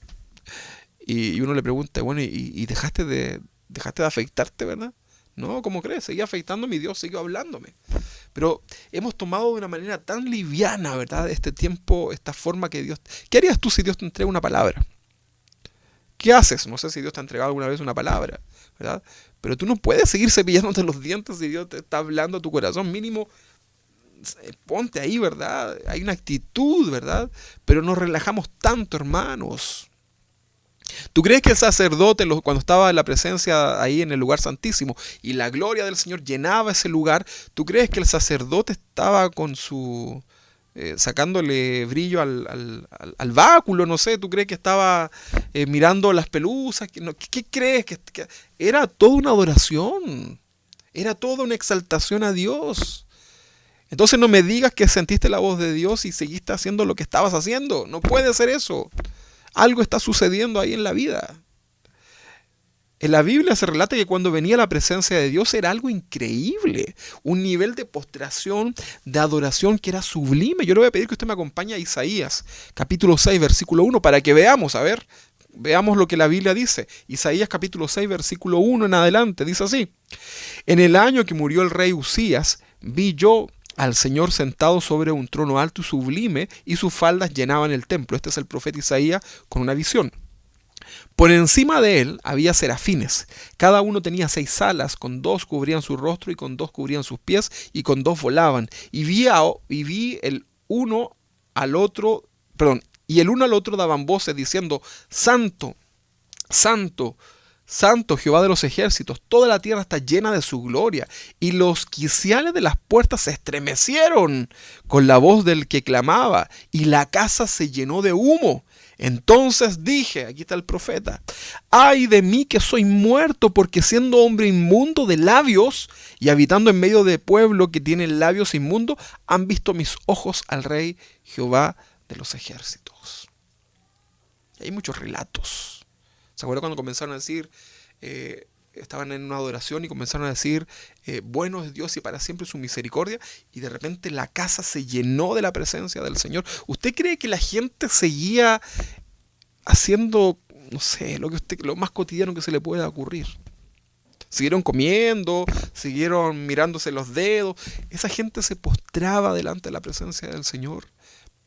Y uno le pregunta, bueno, ¿y dejaste de afeitarte, verdad? No, ¿cómo crees? Seguí afeitándome y Dios siguió hablándome. Pero hemos tomado de una manera tan liviana, ¿verdad? Este tiempo, esta forma que Dios... ¿Qué harías tú si Dios te entrega una palabra? ¿Qué haces? No sé si Dios te ha entregado alguna vez una palabra, ¿verdad? Pero tú no puedes seguir cepillándote los dientes si Dios te está hablando a tu corazón. Mínimo, ponte ahí, ¿verdad? Hay una actitud, ¿verdad? Pero nos relajamos tanto, hermanos. ¿Tú crees que el sacerdote, cuando estaba en la presencia ahí en el lugar santísimo y la gloria del Señor llenaba ese lugar, ¿tú crees que el sacerdote estaba con su... sacándole brillo al báculo, no sé, ¿tú crees que estaba mirando las pelusas? ¿Qué crees? Que era toda una adoración, era toda una exaltación a Dios. Entonces no me digas que sentiste la voz de Dios y seguiste haciendo lo que estabas haciendo, no puede ser eso. Algo está sucediendo ahí en la vida. En la Biblia se relata que cuando venía la presencia de Dios era algo increíble, un nivel de postración, de adoración que era sublime. Yo le voy a pedir que usted me acompañe a Isaías, capítulo 6, versículo 1, para que veamos, veamos lo que la Biblia dice. Isaías capítulo 6, versículo 1 en adelante, dice así: En el año que murió el rey Usías, vi yo al Señor sentado sobre un trono alto y sublime, y sus faldas llenaban el templo. Este es el profeta Isaías con una visión. Por encima de él había serafines. Cada uno tenía 6 alas, con 2 cubrían su rostro y con 2 cubrían sus pies y con 2 volaban. Y el uno al otro, perdón, y el uno al otro daban voces diciendo: Santo, Santo, Santo Jehová de los ejércitos, toda la tierra está llena de su gloria. Y los quiciales de las puertas se estremecieron con la voz del que clamaba, y la casa se llenó de humo. Entonces dije, aquí está el profeta: ay de mí que soy muerto, porque siendo hombre inmundo de labios y habitando en medio de pueblo que tiene labios inmundos, han visto mis ojos al Rey Jehová de los ejércitos. Y hay muchos relatos. ¿Se acuerdan cuando comenzaron a decir, estaban en una adoración y comenzaron a decir, bueno es Dios y para siempre su misericordia? Y de repente la casa se llenó de la presencia del Señor. ¿Usted cree que la gente seguía haciendo, no sé, lo más cotidiano que se le pueda ocurrir? Siguieron comiendo, siguieron mirándose los dedos. Esa gente se postraba delante de la presencia del Señor.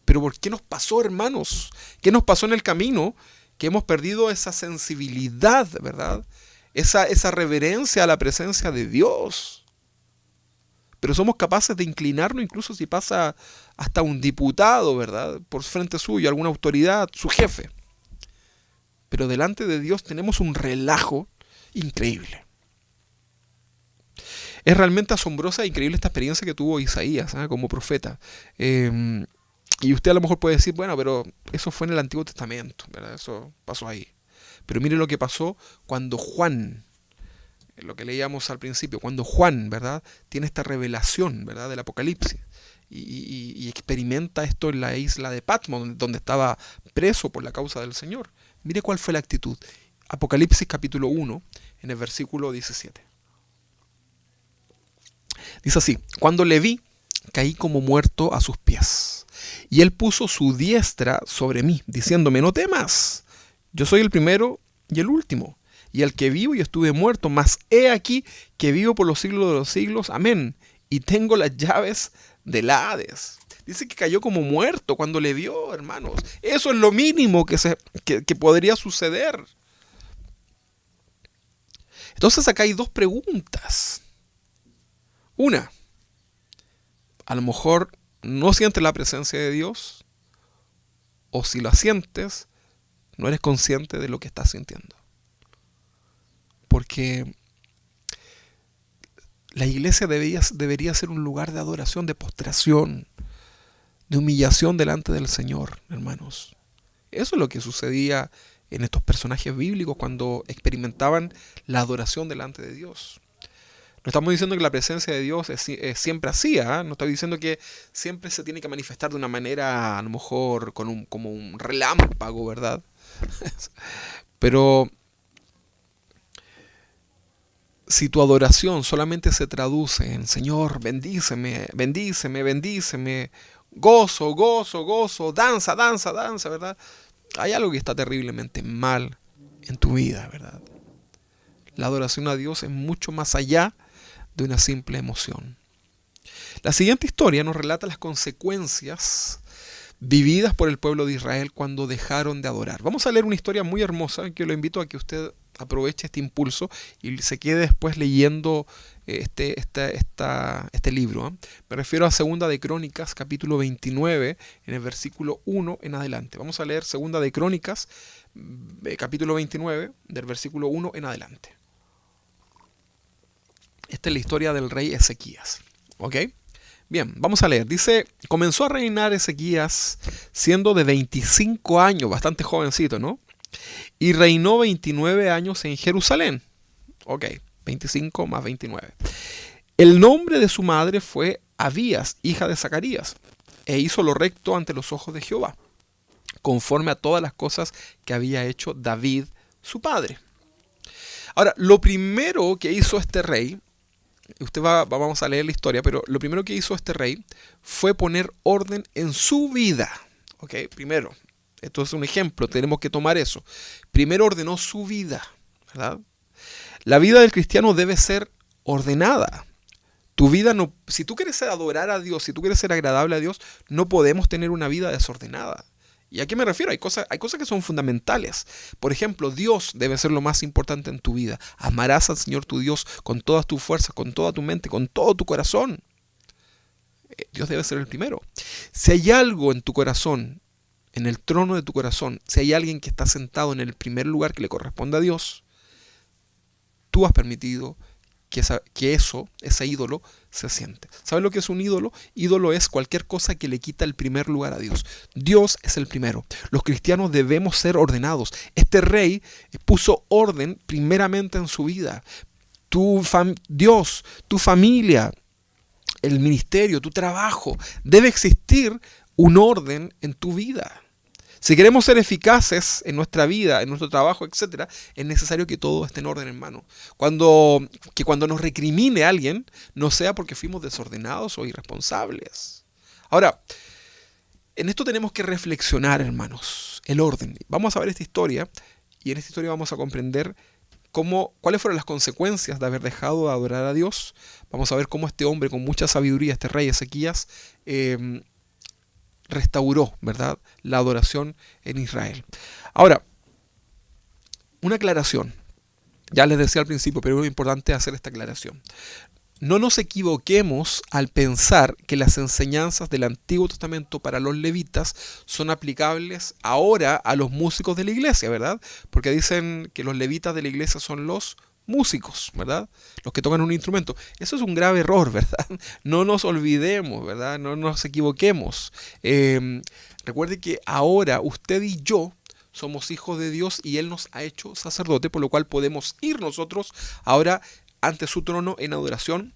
Pero ¿por qué nos pasó, hermanos? ¿Qué nos pasó en el camino? Que hemos perdido esa sensibilidad, ¿verdad? Esa reverencia a la presencia de Dios. Pero somos capaces de inclinarnos incluso si pasa hasta un diputado, ¿verdad? Por frente suyo, alguna autoridad, su jefe. Pero delante de Dios tenemos un relajo increíble. Es realmente asombrosa e increíble esta experiencia que tuvo Isaías, ¿eh? Como profeta. Y usted a lo mejor puede decir, bueno, pero eso fue en el Antiguo Testamento, ¿verdad? Eso pasó ahí. Pero mire lo que pasó cuando Juan, lo que leíamos al principio, cuando Juan, ¿verdad?, tiene esta revelación, ¿verdad?, del Apocalipsis. Y experimenta esto en la isla de Patmos, donde estaba preso por la causa del Señor. Mire cuál fue la actitud. Apocalipsis capítulo 1, en el versículo 17. Dice así: cuando le vi, caí como muerto a sus pies. Y él puso su diestra sobre mí, diciéndome: no temas, yo soy el primero y el último, y el que vivo y estuve muerto, mas he aquí que vivo por los siglos de los siglos, amén, y tengo las llaves del Hades. Dice que cayó como muerto cuando le vio, hermanos. Eso es lo mínimo que podría suceder. Entonces acá hay 2 preguntas. Una, a lo mejor no sientes la presencia de Dios, o si la sientes, no eres consciente de lo que estás sintiendo. Porque la iglesia debería ser un lugar de adoración, de postración, de humillación delante del Señor, hermanos. Eso es lo que sucedía en estos personajes bíblicos cuando experimentaban la adoración delante de Dios. No estamos diciendo que la presencia de Dios es siempre así, ¿eh? No estoy diciendo que siempre se tiene que manifestar de una manera, a lo mejor, como un relámpago, ¿verdad? Pero si tu adoración solamente se traduce en: Señor, bendíceme, bendíceme, bendíceme, gozo, gozo, gozo, danza, danza, danza, ¿verdad? Hay algo que está terriblemente mal en tu vida, ¿verdad? La adoración a Dios es mucho más allá de una simple emoción. La siguiente historia nos relata las consecuencias vividas por el pueblo de Israel cuando dejaron de adorar. Vamos a leer una historia muy hermosa que lo invito a que usted aproveche este impulso y se quede después leyendo este libro, ¿eh? Me refiero a Segunda de Crónicas, capítulo 29, en el versículo 1 en adelante. Vamos a leer Segunda de Crónicas, capítulo 29, del versículo 1 en adelante. Esta es la historia del rey Ezequías. ¿Ok? Bien, vamos a leer. Dice: comenzó a reinar Ezequías siendo de 25 años, bastante jovencito, ¿no? Y reinó 29 años en Jerusalén. Ok, 25 más 29. El nombre de su madre fue Abías, hija de Zacarías, e hizo lo recto ante los ojos de Jehová, conforme a todas las cosas que había hecho David, su padre. Ahora, lo primero que hizo este rey, vamos a leer la historia, pero lo primero que hizo este rey fue poner orden en su vida. Ok, primero, esto es un ejemplo, tenemos que tomar eso. Primero ordenó su vida, ¿verdad? La vida del cristiano debe ser ordenada. Tu vida no, si tú quieres adorar a Dios, si tú quieres ser agradable a Dios, no podemos tener una vida desordenada. ¿Y a qué me refiero? Hay cosas que son fundamentales. Por ejemplo, Dios debe ser lo más importante en tu vida. Amarás al Señor tu Dios con todas tus fuerzas, con toda tu mente, con todo tu corazón. Dios debe ser el primero. Si hay algo en tu corazón, en el trono de tu corazón, si hay alguien que está sentado en el primer lugar que le corresponde a Dios, tú has permitido que ese ídolo, se siente. ¿Sabes lo que es un ídolo? Ídolo es cualquier cosa que le quita el primer lugar a Dios. Dios es el primero. Los cristianos debemos ser ordenados. Este rey puso orden primeramente en su vida. Dios, tu familia, el ministerio, tu trabajo, debe existir un orden en tu vida. Si queremos ser eficaces en nuestra vida, en nuestro trabajo, etcétera, es necesario que todo esté en orden, hermano. Que cuando nos recrimine alguien, no sea porque fuimos desordenados o irresponsables. Ahora, en esto tenemos que reflexionar, hermanos, el orden. Vamos a ver esta historia, y en esta historia vamos a comprender cuáles fueron las consecuencias de haber dejado de adorar a Dios. Vamos a ver cómo este hombre con mucha sabiduría, este rey Ezequías, restauró, ¿verdad?, la adoración en Israel. Ahora, una aclaración. Ya les decía al principio, pero es importante hacer esta aclaración. No nos equivoquemos al pensar que las enseñanzas del Antiguo Testamento para los levitas son aplicables ahora a los músicos de la iglesia, ¿verdad? Porque dicen que los levitas de la iglesia son los músicos, ¿verdad? Los que tocan un instrumento. Eso es un grave error, ¿verdad? No nos olvidemos, ¿verdad? No nos equivoquemos. Recuerde que ahora usted y yo somos hijos de Dios y Él nos ha hecho sacerdote, por lo cual podemos ir nosotros ahora ante su trono en adoración,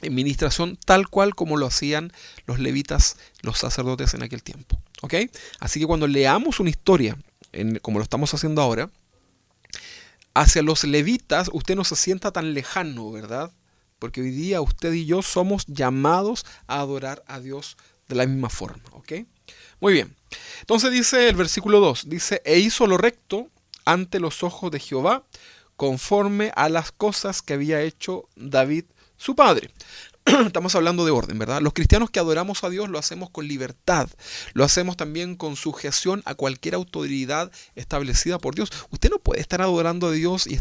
en ministración, tal cual como lo hacían los levitas, los sacerdotes en aquel tiempo. ¿Ok? Así que cuando leamos una historia, como lo estamos haciendo ahora, hacia los levitas, usted no se sienta tan lejano, ¿verdad? Porque hoy día usted y yo somos llamados a adorar a Dios de la misma forma, ¿ok? Muy bien. Entonces dice el versículo 2, dice, e hizo lo recto ante los ojos de Jehová, conforme a las cosas que había hecho David su padre. Estamos hablando de orden, ¿verdad? Los cristianos que adoramos a Dios lo hacemos con libertad, lo hacemos también con sujeción a cualquier autoridad establecida por Dios. Usted no puede estar adorando a Dios y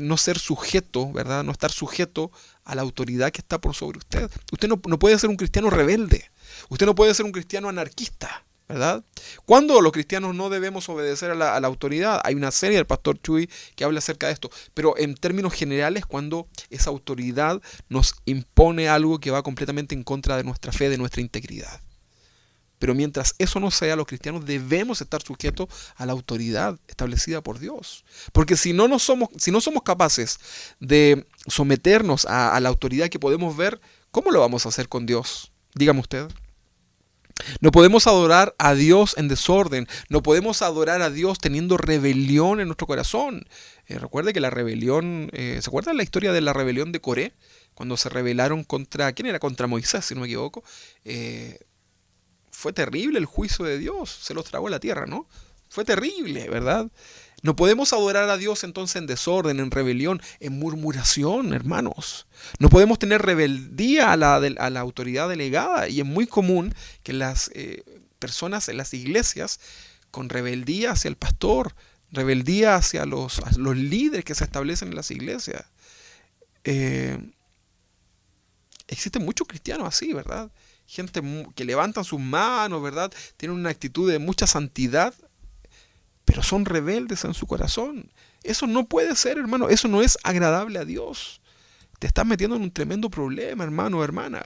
no ser sujeto, ¿verdad? No estar sujeto a la autoridad que está por sobre usted. Usted no puede ser un cristiano rebelde, usted no puede ser un cristiano anarquista, ¿verdad? ¿Cuándo los cristianos no debemos obedecer a la autoridad? Hay una serie del pastor Chuy que habla acerca de esto, pero en términos generales, cuando esa autoridad nos impone algo que va completamente en contra de nuestra fe, de nuestra integridad. Pero mientras eso no sea, los cristianos debemos estar sujetos a la autoridad establecida por Dios. Porque si no somos capaces de someternos a la autoridad que podemos ver, ¿cómo lo vamos a hacer con Dios? Dígame usted. No podemos adorar a Dios en desorden, no podemos adorar a Dios teniendo rebelión en nuestro corazón. Recuerde que la rebelión, ¿se acuerdan la historia de la rebelión de Coré? Cuando se rebelaron ¿quién era? Contra Moisés, si no me equivoco. Fue terrible el juicio de Dios, se los tragó la tierra, ¿no? Fue terrible, ¿verdad? No podemos adorar a Dios entonces en desorden, en rebelión, en murmuración, hermanos. No podemos tener rebeldía a la autoridad delegada. Y es muy común que las personas en las iglesias, con rebeldía hacia el pastor, rebeldía hacia los líderes que se establecen en las iglesias. Existen muchos cristianos así, ¿verdad? Gente que levantan sus manos, ¿verdad? Tienen una actitud de mucha santidad, pero son rebeldes en su corazón. Eso no puede ser, hermano. Eso no es agradable a Dios. Te estás metiendo en un tremendo problema, hermano o hermana.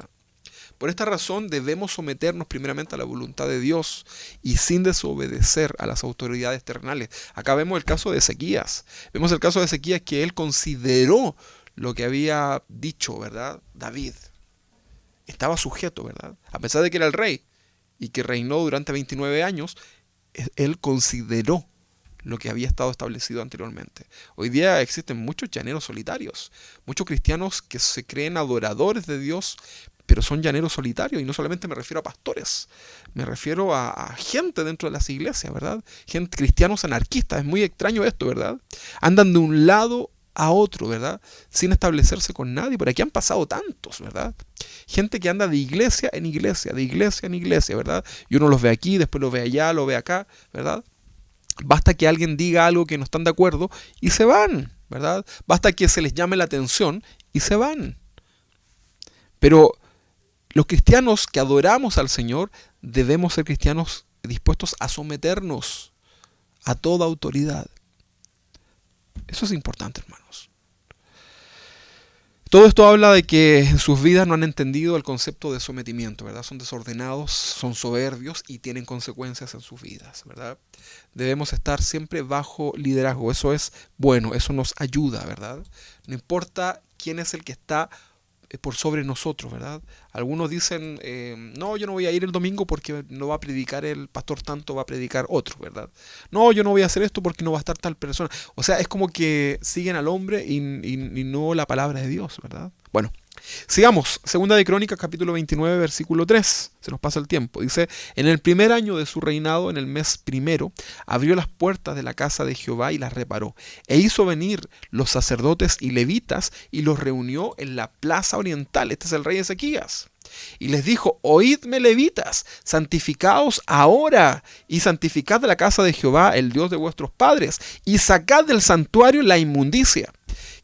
Por esta razón debemos someternos primeramente a la voluntad de Dios y sin desobedecer a las autoridades terrenales. Acá vemos el caso de Ezequías. Vemos el caso de Ezequías que él consideró lo que había dicho, ¿verdad? David. Estaba sujeto, ¿verdad? A pesar de que era el rey y que reinó durante 29 años, él consideró lo que había estado establecido anteriormente. Hoy día existen muchos llaneros solitarios, muchos cristianos que se creen adoradores de Dios, pero son llaneros solitarios, y no solamente me refiero a pastores, me refiero a gente dentro de las iglesias, ¿verdad? Cristianos anarquistas, es muy extraño esto, ¿verdad? Andan de un lado a otro, ¿verdad? Sin establecerse con nadie. Por aquí han pasado tantos, ¿verdad? Gente que anda de iglesia en iglesia, de iglesia en iglesia, ¿verdad? Y uno los ve aquí, después los ve allá, los ve acá, ¿verdad? Basta que alguien diga algo que no están de acuerdo y se van, ¿verdad? Basta que se les llame la atención y se van. Pero los cristianos que adoramos al Señor debemos ser cristianos dispuestos a someternos a toda autoridad. Eso es importante, hermanos. Todo esto habla de que en sus vidas no han entendido el concepto de sometimiento, ¿verdad? Son desordenados, son soberbios y tienen consecuencias en sus vidas, ¿verdad? Debemos estar siempre bajo liderazgo. Eso es bueno, eso nos ayuda, ¿verdad? No importa quién es el que está por sobre nosotros, ¿verdad? Algunos dicen, no, yo no voy a ir el domingo porque no va a predicar el pastor tanto, va a predicar otro, ¿verdad? No, yo no voy a hacer esto porque no va a estar tal persona. O sea, es como que siguen al hombre y no la palabra de Dios, ¿verdad? Bueno, sigamos. Segunda de Crónicas, capítulo 29, versículo 3. Se nos pasa el tiempo. Dice, en el primer año de su reinado, en el mes primero, abrió las puertas de la casa de Jehová y las reparó. E hizo venir los sacerdotes y levitas y los reunió en la plaza oriental. Este es el rey Ezequías. Y les dijo, oídme levitas, santificaos ahora y santificad la casa de Jehová, el Dios de vuestros padres, y sacad del santuario la inmundicia.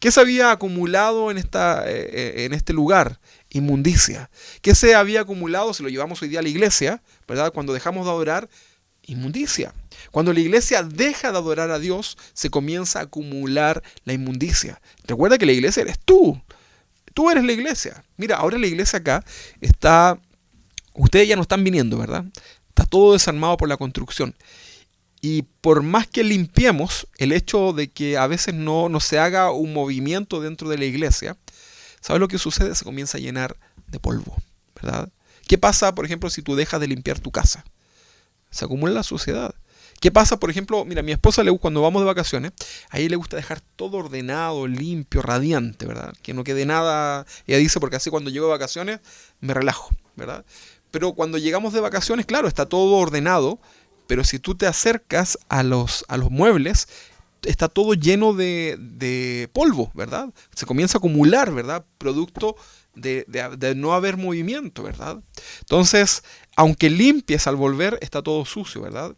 ¿Qué se había acumulado en este lugar? Inmundicia. ¿Qué se había acumulado, si lo llevamos hoy día a la iglesia, ¿verdad? Cuando dejamos de adorar, inmundicia. Cuando la iglesia deja de adorar a Dios, se comienza a acumular la inmundicia. Recuerda que la iglesia eres tú. Tú eres la iglesia. Mira, ahora la iglesia acá está... Ustedes ya no están viniendo, ¿verdad? Está todo desarmado por la construcción. Y por más que limpiemos, el hecho de que a veces no se haga un movimiento dentro de la iglesia, ¿sabes lo que sucede? Se comienza a llenar de polvo, ¿verdad? ¿Qué pasa, por ejemplo, si tú dejas de limpiar tu casa? Se acumula la suciedad. ¿Qué pasa, por ejemplo? Mira, a mi esposa, cuando vamos de vacaciones, a ella le gusta dejar todo ordenado, limpio, radiante, ¿verdad? Que no quede nada. Ella dice, porque así cuando llego de vacaciones me relajo, ¿verdad? Pero cuando llegamos de vacaciones, claro, está todo ordenado, pero si tú te acercas a los muebles, está todo lleno de polvo, ¿verdad? Se comienza a acumular, ¿verdad? Producto de no haber movimiento, ¿verdad? Entonces, aunque limpies al volver, está todo sucio, ¿verdad?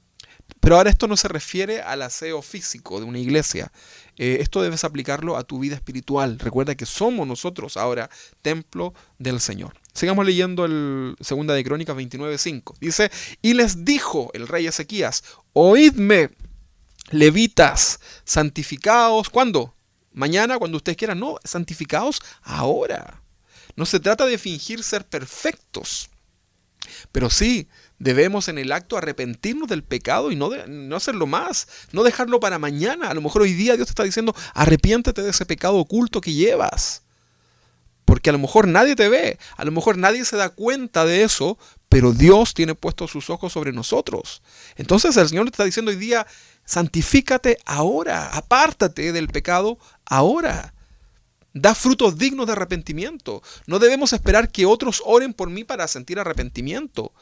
Pero ahora esto no se refiere al aseo físico de una iglesia. Esto debes aplicarlo a tu vida espiritual. Recuerda que somos nosotros ahora templo del Señor. Sigamos leyendo el Segunda de Crónicas 29:5. Dice, y les dijo el rey Ezequías, oídme, levitas, santificaos. ¿Cuándo? Mañana, cuando ustedes quieran. No, santificaos ahora. No se trata de fingir ser perfectos, pero sí debemos en el acto arrepentirnos del pecado y no hacerlo más, no dejarlo para mañana. A lo mejor hoy día Dios te está diciendo, arrepiéntete de ese pecado oculto que llevas. Porque a lo mejor nadie te ve, a lo mejor nadie se da cuenta de eso, pero Dios tiene puestos sus ojos sobre nosotros. Entonces el Señor te está diciendo hoy día, santifícate ahora, apártate del pecado ahora. Da frutos dignos de arrepentimiento. No debemos esperar que otros oren por mí para sentir arrepentimiento.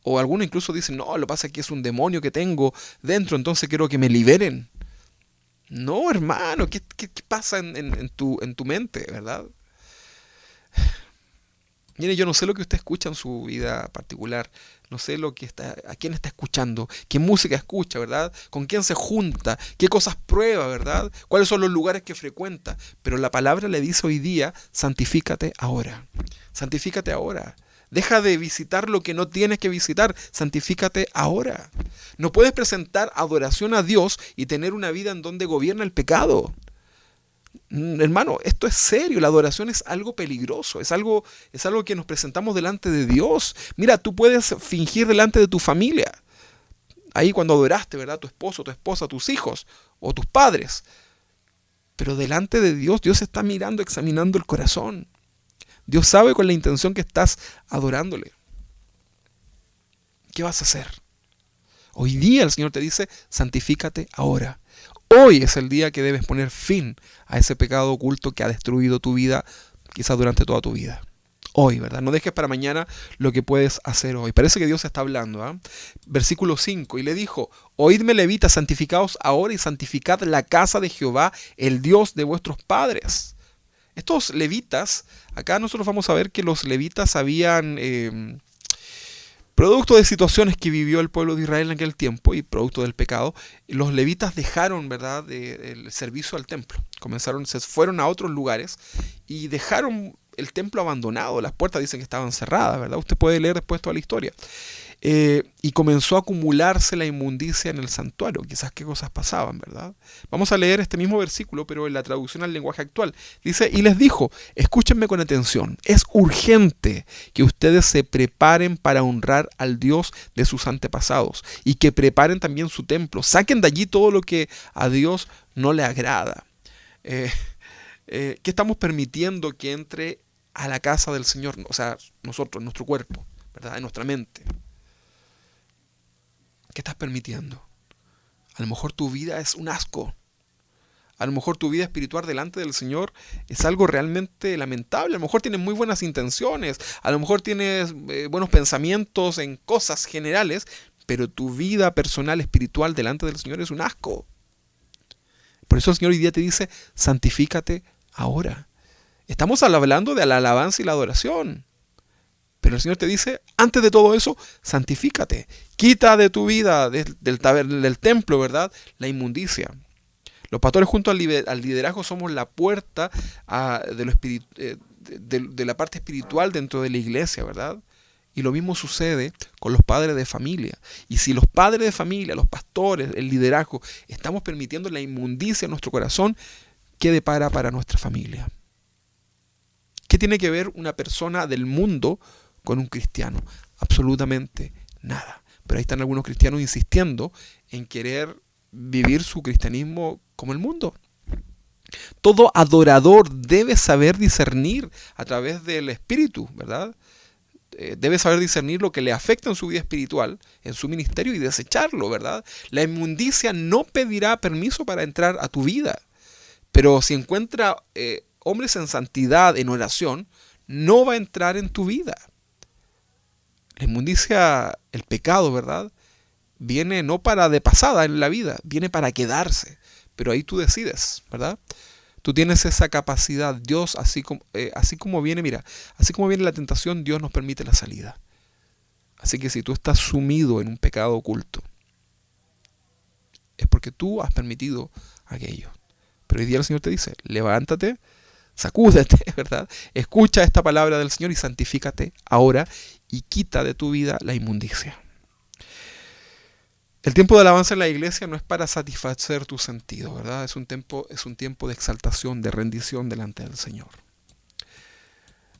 O algunos incluso dicen, no, lo que pasa es que es un demonio que tengo dentro, entonces quiero que me liberen. No, hermano, ¿qué pasa en tu mente, verdad? Mire, yo no sé lo que usted escucha en su vida particular, no sé a quién está escuchando, qué música escucha, ¿verdad? Con quién se junta, qué cosas prueba, ¿verdad? Cuáles son los lugares que frecuenta. Pero la palabra le dice hoy día, santifícate ahora. Santifícate ahora. Deja de visitar lo que no tienes que visitar. Santifícate ahora. No puedes presentar adoración a Dios y tener una vida en donde gobierna el pecado. Hermano, esto es serio. La adoración es algo peligroso. Es algo que nos presentamos delante de Dios. Mira, tú puedes fingir delante de tu familia. Ahí cuando adoraste, ¿verdad? Tu esposo, tu esposa, tus hijos o tus padres. Pero delante de Dios, Dios está mirando, examinando el corazón. Dios sabe con la intención que estás adorándole. ¿Qué vas a hacer? Hoy día el Señor te dice, santifícate ahora. Hoy es el día que debes poner fin a ese pecado oculto que ha destruido tu vida, quizás durante toda tu vida. hoy, ¿verdad? No dejes para mañana lo que puedes hacer hoy. Parece que Dios está hablando, ¿ah? Versículo 5, y le dijo, oídme levitas, santificaos ahora y santificad la casa de Jehová, el Dios de vuestros padres. Estos levitas, acá nosotros vamos a ver que los levitas habían, producto de situaciones que vivió el pueblo de Israel en aquel tiempo y producto del pecado, los levitas dejaron, ¿verdad?, el servicio al templo. Se fueron a otros lugares y dejaron el templo abandonado. Las puertas dicen que estaban cerradas, ¿verdad? Usted puede leer después toda la historia. Y comenzó a acumularse la inmundicia en el santuario. Quizás qué cosas pasaban, ¿verdad? Vamos a leer este mismo versículo, pero en la traducción al lenguaje actual. Dice, y les dijo, escúchenme con atención, es urgente que ustedes se preparen para honrar al Dios de sus antepasados y que preparen también su templo. Saquen de allí todo lo que a Dios no le agrada. ¿Qué estamos permitiendo que entre a la casa del Señor? O sea, nosotros, nuestro cuerpo, ¿verdad? En nuestra mente. ¿Qué estás permitiendo? A lo mejor tu vida es un asco. A lo mejor tu vida espiritual delante del Señor es algo realmente lamentable. A lo mejor tienes muy buenas intenciones. A lo mejor tienes buenos pensamientos en cosas generales. Pero tu vida personal espiritual delante del Señor es un asco. Por eso el Señor hoy día te dice, santifícate ahora. Estamos hablando de la alabanza y la adoración. Pero el Señor te dice, antes de todo eso, santifícate. Quita de tu vida, del templo, ¿verdad?, la inmundicia. Los pastores junto al liderazgo somos la puerta de la parte espiritual dentro de la iglesia, ¿verdad? Y lo mismo sucede con los padres de familia. Y si los padres de familia, los pastores, el liderazgo, estamos permitiendo la inmundicia en nuestro corazón, ¿qué depara para nuestra familia? ¿Qué tiene que ver una persona del mundo con un cristiano? Absolutamente nada. Pero ahí están algunos cristianos insistiendo en querer vivir su cristianismo como el mundo. Todo adorador debe saber discernir a través del Espíritu, ¿verdad? Debe saber discernir lo que le afecta en su vida espiritual, en su ministerio, y desecharlo, ¿verdad? La inmundicia no pedirá permiso para entrar a tu vida. Pero si encuentra hombres en santidad, en oración, no va a entrar en tu vida. La inmundicia, el pecado, ¿verdad?, viene no para de pasada en la vida, viene para quedarse. Pero ahí tú decides, ¿verdad? Tú tienes esa capacidad. Dios, así como viene, mira, así como viene la tentación, Dios nos permite la salida. Así que si tú estás sumido en un pecado oculto, es porque tú has permitido aquello. Pero hoy día el Señor te dice, levántate, sacúdete, ¿verdad? Escucha esta palabra del Señor y santifícate ahora y quita de tu vida la inmundicia. El tiempo de alabanza en la iglesia no es para satisfacer tu sentido, ¿verdad? Es un tiempo de exaltación, de rendición delante del Señor.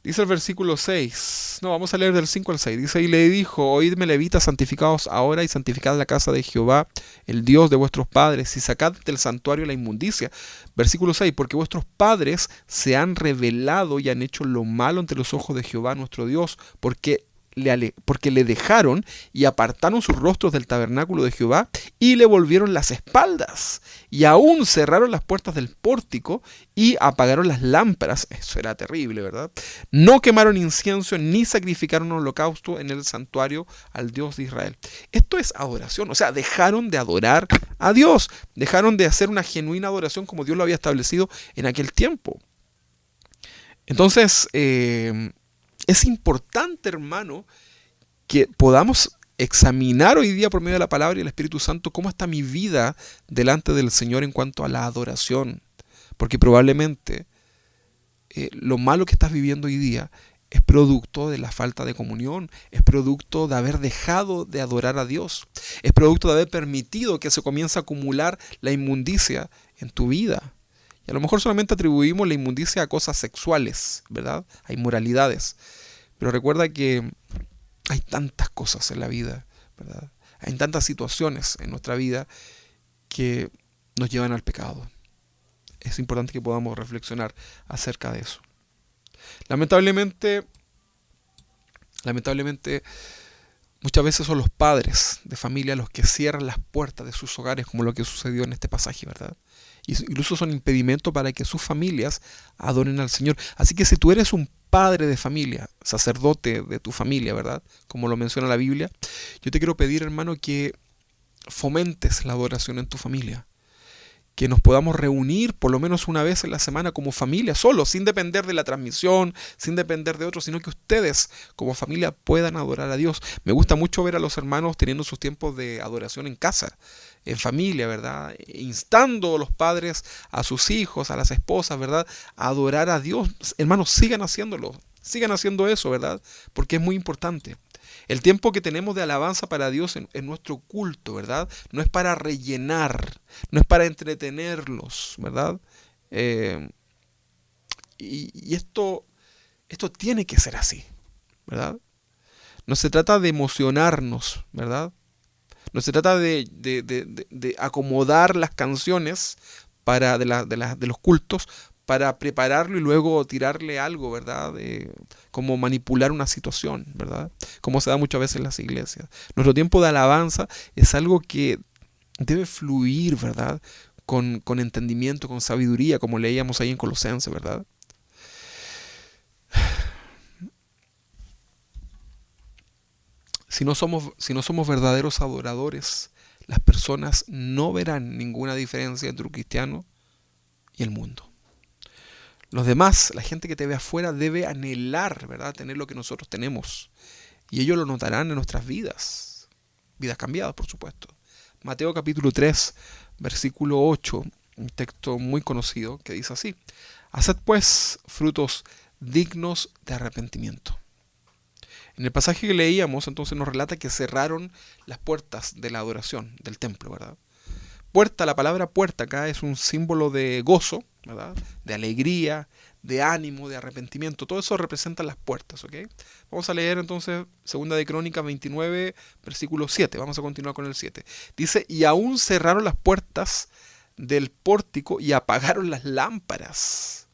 Dice el versículo 6, no, vamos a leer del 5 al 6. Dice, y le dijo, oídme levitas, santificaos ahora y santificad la casa de Jehová, el Dios de vuestros padres, y sacad del santuario la inmundicia. Versículo 6, porque vuestros padres se han rebelado y han hecho lo malo ante los ojos de Jehová nuestro Dios, porque le dejaron y apartaron sus rostros del tabernáculo de Jehová y le volvieron las espaldas y aún cerraron las puertas del pórtico y apagaron las lámparas. Eso era terrible, ¿verdad? No quemaron incienso ni sacrificaron holocausto en el santuario al Dios de Israel. Esto es adoración, o sea, dejaron de adorar a Dios, dejaron de hacer una genuina adoración como Dios lo había establecido en aquel tiempo. Entonces, es importante, hermano, que podamos examinar hoy día por medio de la palabra y el Espíritu Santo cómo está mi vida delante del Señor en cuanto a la adoración. Porque probablemente lo malo que estás viviendo hoy día es producto de la falta de comunión, es producto de haber dejado de adorar a Dios, es producto de haber permitido que se comience a acumular la inmundicia en tu vida. Y a lo mejor solamente atribuimos la inmundicia a cosas sexuales, ¿verdad? A inmoralidades. Pero recuerda que hay tantas cosas en la vida, ¿verdad? Hay tantas situaciones en nuestra vida que nos llevan al pecado. Es importante que podamos reflexionar acerca de eso. Lamentablemente, muchas veces son los padres de familia los que cierran las puertas de sus hogares, como lo que sucedió en este pasaje, ¿verdad? Y incluso son impedimento para que sus familias adoren al Señor. Así que si tú eres un padre de familia, sacerdote de tu familia, ¿verdad? Como lo menciona la Biblia, yo te quiero pedir, hermano, que fomentes la adoración en tu familia. Que nos podamos reunir por lo menos una vez en la semana como familia, solo, sin depender de la transmisión, sin depender de otros, sino que ustedes como familia puedan adorar a Dios. Me gusta mucho ver a los hermanos teniendo sus tiempos de adoración en casa, en familia, ¿verdad? Instando a los padres, a sus hijos, a las esposas, ¿verdad? A adorar a Dios. Hermanos, sigan haciéndolo, sigan haciendo eso, ¿verdad? Porque es muy importante. El tiempo que tenemos de alabanza para Dios en nuestro culto, ¿verdad? No es para rellenar, no es para entretenerlos, ¿verdad? Eh, y esto tiene que ser así, ¿verdad? No se trata de emocionarnos, ¿verdad? No se trata de acomodar las canciones de los cultos para prepararlo y luego tirarle algo, ¿verdad? Como manipular una situación, ¿verdad? Como se da muchas veces en las iglesias. Nuestro tiempo de alabanza es algo que debe fluir, ¿verdad? Con entendimiento, con sabiduría, como leíamos ahí en Colosenses, ¿verdad? Si no somos verdaderos adoradores, las personas no verán ninguna diferencia entre un cristiano y el mundo. Los demás, la gente que te ve afuera, debe anhelar, ¿verdad? Tener lo que nosotros tenemos. Y ellos lo notarán en nuestras vidas. Vidas cambiadas, por supuesto. Mateo capítulo 3, versículo 8, un texto muy conocido que dice así: haced pues frutos dignos de arrepentimiento. En el pasaje que leíamos, entonces nos relata que cerraron las puertas de la adoración del templo, ¿verdad? Puerta, la palabra puerta acá es un símbolo de gozo, ¿verdad? De alegría, de ánimo, de arrepentimiento. Todo eso representa las puertas, ¿ok? Vamos a leer entonces Segunda de Crónicas 29, versículo 7. Vamos a continuar con el 7. Dice: y aún cerraron las puertas del pórtico y apagaron las lámparas.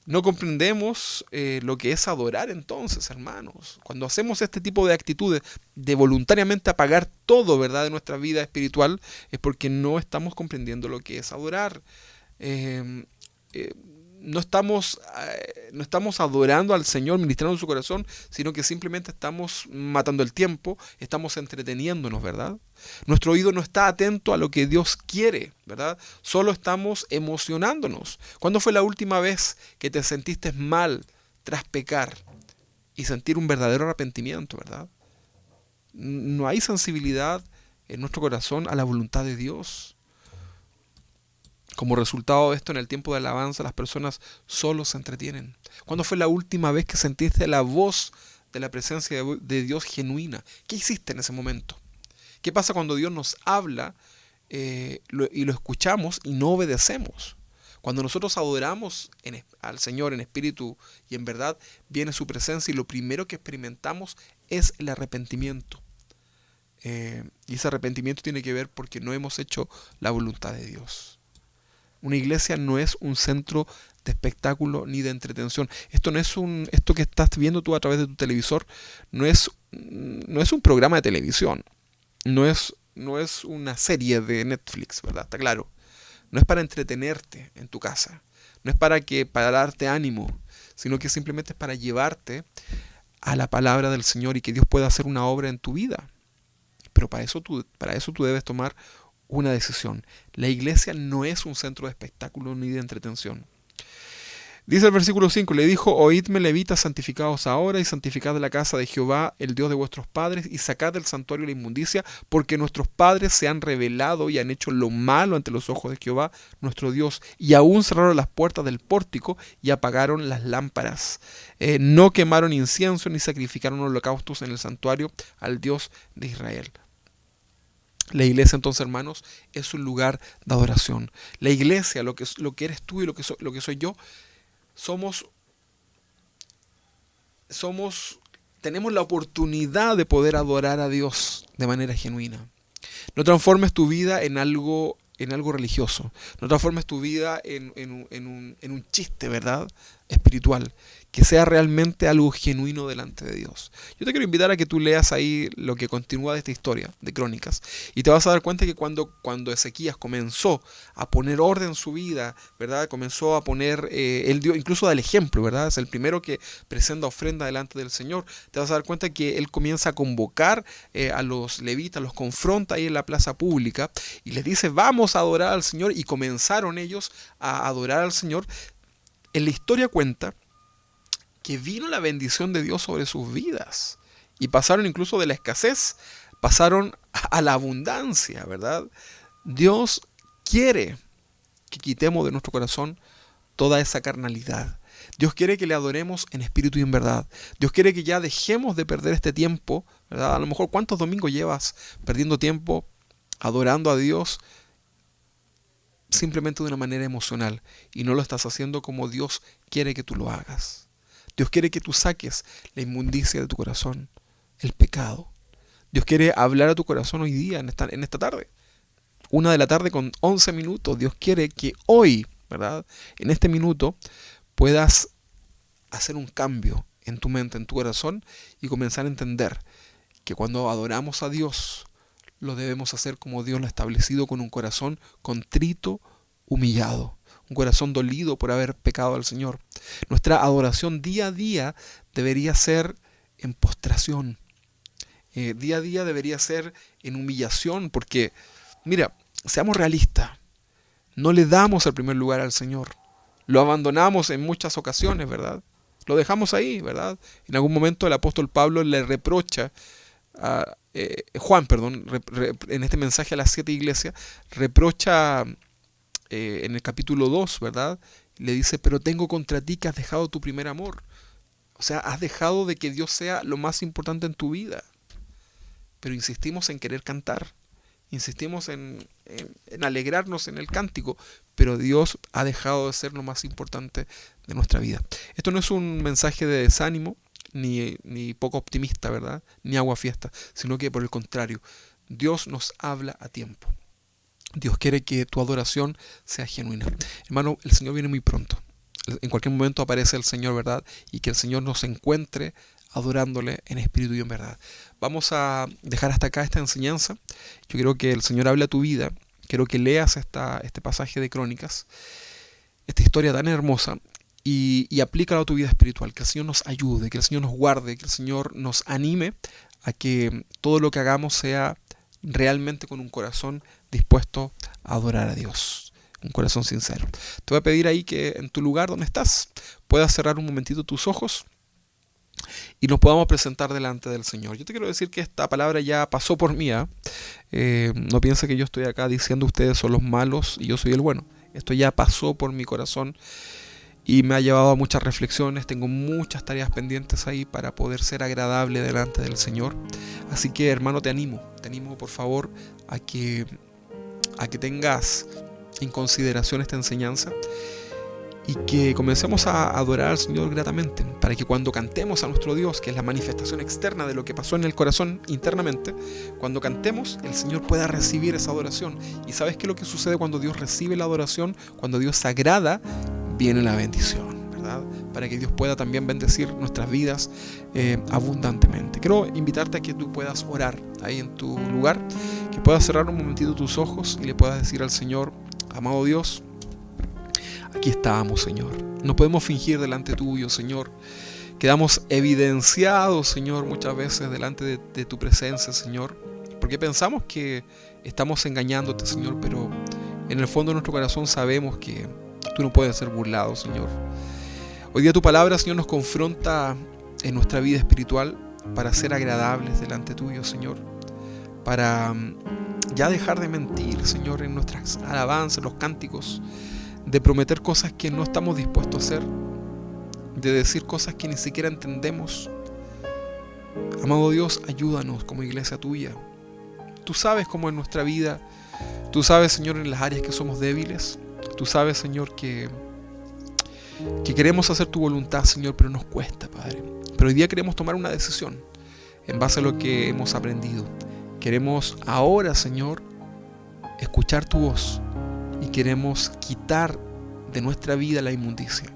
No comprendemos lo que es adorar entonces, hermanos. Cuando hacemos este tipo de actitudes de voluntariamente apagar todo, ¿verdad?, de nuestra vida espiritual, es porque no estamos comprendiendo lo que es adorar. Eh, eh, no estamos adorando al Señor, ministrando en su corazón, sino que simplemente estamos matando el tiempo, estamos entreteniéndonos, ¿verdad? Nuestro oído no está atento a lo que Dios quiere, ¿verdad? Solo estamos emocionándonos. ¿Cuándo fue la última vez que te sentiste mal tras pecar y sentir un verdadero arrepentimiento, ¿verdad? No hay sensibilidad en nuestro corazón a la voluntad de Dios. Como resultado de esto, en el tiempo de alabanza, las personas solo se entretienen. ¿Cuándo fue la última vez que sentiste la voz de la presencia de Dios genuina? ¿Qué hiciste en ese momento? ¿Qué pasa cuando Dios nos habla y lo escuchamos y no obedecemos? Cuando nosotros adoramos al Señor en espíritu y en verdad, viene su presencia y lo primero que experimentamos es el arrepentimiento. Y ese arrepentimiento tiene que ver porque no hemos hecho la voluntad de Dios. Una iglesia no es un centro de espectáculo ni de entretención. Esto que estás viendo tú a través de tu televisor no es un programa de televisión. No es una serie de Netflix, ¿verdad? Está claro. No es para entretenerte en tu casa. No es para darte ánimo, sino que simplemente es para llevarte a la palabra del Señor y que Dios pueda hacer una obra en tu vida. Pero para eso tú debes tomar una decisión. La iglesia no es un centro de espectáculo ni de entretención. Dice el versículo 5, le dijo: oídme, levitas, santificaos ahora y santificad la casa de Jehová, el Dios de vuestros padres, y sacad del santuario la inmundicia, porque nuestros padres se han rebelado y han hecho lo malo ante los ojos de Jehová, nuestro Dios, y aún cerraron las puertas del pórtico y apagaron las lámparas. No quemaron incienso ni sacrificaron holocaustos en el santuario al Dios de Israel. La iglesia, entonces, hermanos, es un lugar de adoración. La iglesia, lo que eres tú y lo que soy yo, tenemos la oportunidad de poder adorar a Dios de manera genuina. No transformes tu vida en algo religioso. No transformes tu vida en un chiste, ¿verdad? espiritual, que sea realmente algo genuino delante de Dios. Yo te quiero invitar a que tú leas ahí lo que continúa de esta historia de Crónicas y te vas a dar cuenta que cuando Ezequías comenzó a poner orden en su vida, ¿verdad? Comenzó a poner, él dio, incluso da el ejemplo, ¿verdad? Es el primero que presenta ofrenda delante del Señor. Te vas a dar cuenta que él comienza a convocar a los levitas, los confronta ahí en la plaza pública y les dice, vamos a adorar al Señor, y comenzaron ellos a adorar al Señor. En la historia cuenta que vino la bendición de Dios sobre sus vidas y pasaron incluso de la escasez, pasaron a la abundancia, ¿verdad? Dios quiere que quitemos de nuestro corazón toda esa carnalidad. Dios quiere que le adoremos en espíritu y en verdad. Dios quiere que ya dejemos de perder este tiempo, ¿verdad? A lo mejor, ¿cuántos domingos llevas perdiendo tiempo adorando a Dios simplemente de una manera emocional y no lo estás haciendo como Dios quiere que tú lo hagas? Dios quiere que tú saques la inmundicia de tu corazón, el pecado. Dios quiere hablar a tu corazón hoy día, en esta tarde. 1 de la tarde con 11 minutos. Dios quiere que hoy, ¿verdad? En este minuto puedas hacer un cambio en tu mente, en tu corazón, y comenzar a entender que cuando adoramos a Dios, lo debemos hacer como Dios lo ha establecido, con un corazón contrito, humillado. Un corazón dolido por haber pecado al Señor. Nuestra adoración día a día debería ser en postración. Día a día debería ser en humillación, porque, mira, seamos realistas. No le damos el primer lugar al Señor. Lo abandonamos en muchas ocasiones, ¿verdad? Lo dejamos ahí, ¿verdad? En algún momento el apóstol Pablo le reprocha a Juan, en este mensaje a las 7 iglesias, reprocha en el capítulo 2, ¿verdad? Le dice, pero tengo contra ti que has dejado tu primer amor. O sea, has dejado de que Dios sea lo más importante en tu vida. Pero insistimos en querer cantar. Insistimos en alegrarnos en el cántico. Pero Dios ha dejado de ser lo más importante de nuestra vida. Esto no es un mensaje de desánimo, ni poco optimista, ¿verdad? Ni aguafiesta. Sino que por el contrario, Dios nos habla a tiempo. Dios quiere que tu adoración sea genuina. Hermano, el Señor viene muy pronto. En cualquier momento aparece el Señor, ¿verdad? Y que el Señor nos encuentre adorándole en espíritu y en verdad. Vamos a dejar hasta acá esta enseñanza. Yo quiero que el Señor hable a tu vida. Quiero que leas este pasaje de Crónicas, esta historia tan hermosa, y aplícalo a tu vida espiritual. Que el Señor nos ayude, que el Señor nos guarde, que el Señor nos anime a que todo lo que hagamos sea realmente con un corazón dispuesto a adorar a Dios, un corazón sincero. Te voy a pedir ahí que en tu lugar donde estás puedas cerrar un momentito tus ojos y nos podamos presentar delante del Señor. Yo te quiero decir que esta palabra ya pasó por mí. No piense que yo estoy acá diciendo ustedes son los malos y yo soy el bueno. Esto ya pasó por mi corazón y me ha llevado a muchas reflexiones. Tengo muchas tareas pendientes ahí para poder ser agradable delante del Señor. Así que, hermano, te animo por favor a que tengas en consideración esta enseñanza y que comencemos a adorar al Señor gratamente, para que cuando cantemos a nuestro Dios, que es la manifestación externa de lo que pasó en el corazón internamente, cuando cantemos, el Señor pueda recibir esa adoración. ¿Y sabes qué es lo que sucede cuando Dios recibe la adoración? Cuando Dios se agrada, viene la bendición, ¿verdad? Para que Dios pueda también bendecir nuestras vidas abundantemente. Quiero invitarte a que tú puedas orar ahí en tu lugar, que puedas cerrar un momentito tus ojos y le puedas decir al Señor, amado Dios, aquí estamos, Señor. No podemos fingir delante tuyo, Señor. Quedamos evidenciados, Señor, muchas veces delante de tu presencia, Señor, porque pensamos que estamos engañándote, Señor, pero en el fondo de nuestro corazón sabemos que tú no puedes ser burlado, Señor. Hoy día tu palabra, Señor, nos confronta en nuestra vida espiritual para ser agradables delante tuyo, Señor, para ya dejar de mentir, Señor, en nuestras alabanzas, los cánticos, de prometer cosas que no estamos dispuestos a hacer, de decir cosas que ni siquiera entendemos. Amado Dios, ayúdanos como iglesia tuya. Tú sabes cómo en nuestra vida, tú sabes, Señor, en las áreas que somos débiles. Tú sabes, Señor, que queremos hacer tu voluntad, Señor, pero nos cuesta, Padre. Pero hoy día queremos tomar una decisión en base a lo que hemos aprendido. Queremos ahora, Señor, escuchar tu voz y queremos quitar de nuestra vida la inmundicia.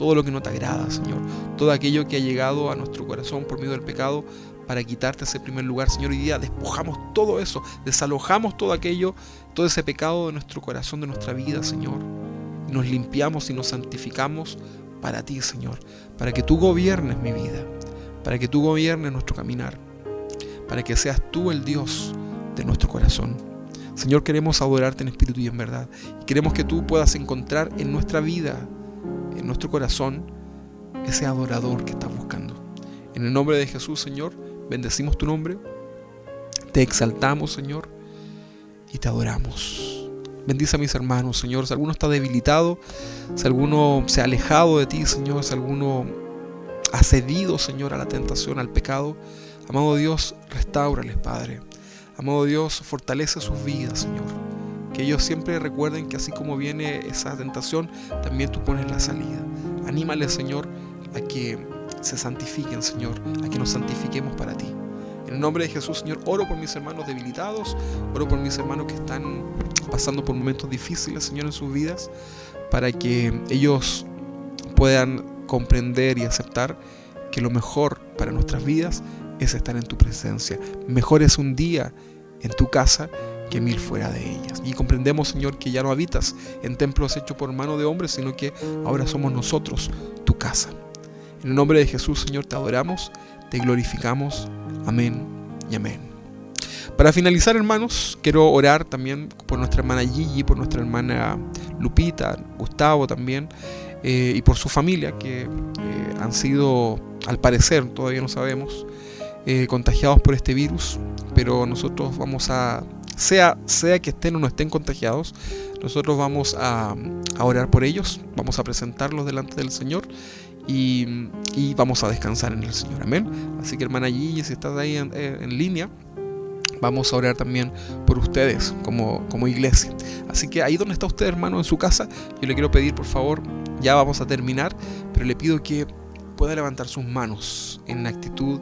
todo lo que no te agrada, Señor, todo aquello que ha llegado a nuestro corazón por medio del pecado para quitarte ese primer lugar, Señor. Hoy día despojamos todo eso, desalojamos todo aquello, todo ese pecado de nuestro corazón, de nuestra vida, Señor. Nos limpiamos y nos santificamos para ti, Señor, para que tú gobiernes mi vida, para que tú gobiernes nuestro caminar, para que seas tú el Dios de nuestro corazón. Señor, queremos adorarte en espíritu y en verdad, y queremos que tú puedas encontrar en nuestra vida, en nuestro corazón, ese adorador que estás buscando. En el nombre de Jesús, Señor, bendecimos tu nombre, te exaltamos, Señor, y te adoramos. Bendice a mis hermanos, Señor. Si alguno está debilitado, si alguno se ha alejado de ti, Señor, si alguno ha cedido, Señor, a la tentación, al pecado, amado Dios, restáurales, Padre. Amado Dios, fortalece sus vidas, Señor. Que ellos siempre recuerden que así como viene esa tentación, también tú pones la salida. Anímales, Señor, a que se santifiquen, Señor, a que nos santifiquemos para ti. En el nombre de Jesús, Señor, oro por mis hermanos debilitados, oro por mis hermanos que están pasando por momentos difíciles, Señor, en sus vidas, para que ellos puedan comprender y aceptar que lo mejor para nuestras vidas es estar en tu presencia. Mejor es un día en tu casa que 1000 fuera de ellas. Y comprendemos, Señor, que ya no habitas en templos hechos por mano de hombres, sino que ahora somos nosotros tu casa. En el nombre de Jesús, Señor, te adoramos, te glorificamos. Amén y amén. Para finalizar, hermanos, quiero orar también por nuestra hermana Gigi, por nuestra hermana Lupita, Gustavo también, y por su familia, que han sido, al parecer, todavía no sabemos, contagiados por este virus, pero nosotros vamos a, sea que estén o no estén contagiados, nosotros vamos a orar por ellos, vamos a presentarlos delante del Señor y vamos a descansar en el Señor. Amén. Así que, hermana Gigi, si estás ahí en línea, vamos a orar también por ustedes como iglesia. Así que ahí donde está usted, hermano, en su casa, yo le quiero pedir, por favor, ya vamos a terminar, pero le pido que pueda levantar sus manos en actitud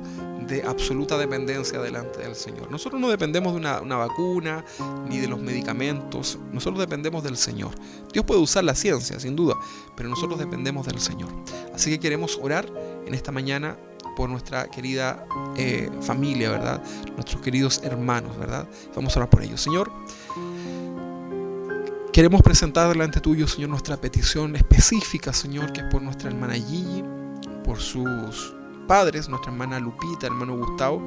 de absoluta dependencia delante del Señor. Nosotros no dependemos de una vacuna ni de los medicamentos, nosotros dependemos del Señor. Dios puede usar la ciencia, sin duda, pero nosotros dependemos del Señor. Así que queremos orar en esta mañana por nuestra querida familia, ¿verdad? Nuestros queridos hermanos, ¿verdad? Vamos a orar por ellos. Señor, queremos presentar delante tuyo, Señor, nuestra petición específica, Señor, que es por nuestra hermana Gigi, por sus padres, nuestra hermana Lupita, hermano Gustavo.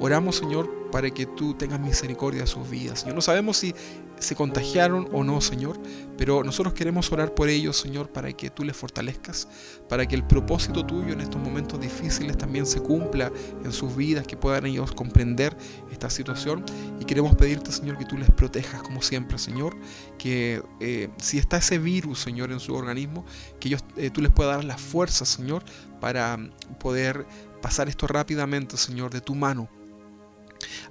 Oramos, Señor, para que tú tengas misericordia de sus vidas. Señor, no sabemos si se contagiaron o no, Señor, pero nosotros queremos orar por ellos, Señor, para que tú les fortalezcas, para que el propósito tuyo en estos momentos difíciles también se cumpla en sus vidas, que puedan ellos comprender esta situación. Y queremos pedirte, Señor, que tú les protejas como siempre, Señor, que si está ese virus, Señor, en su organismo, que ellos, tú les puedas dar las fuerzas, Señor, para poder pasar esto rápidamente, Señor, de tu mano.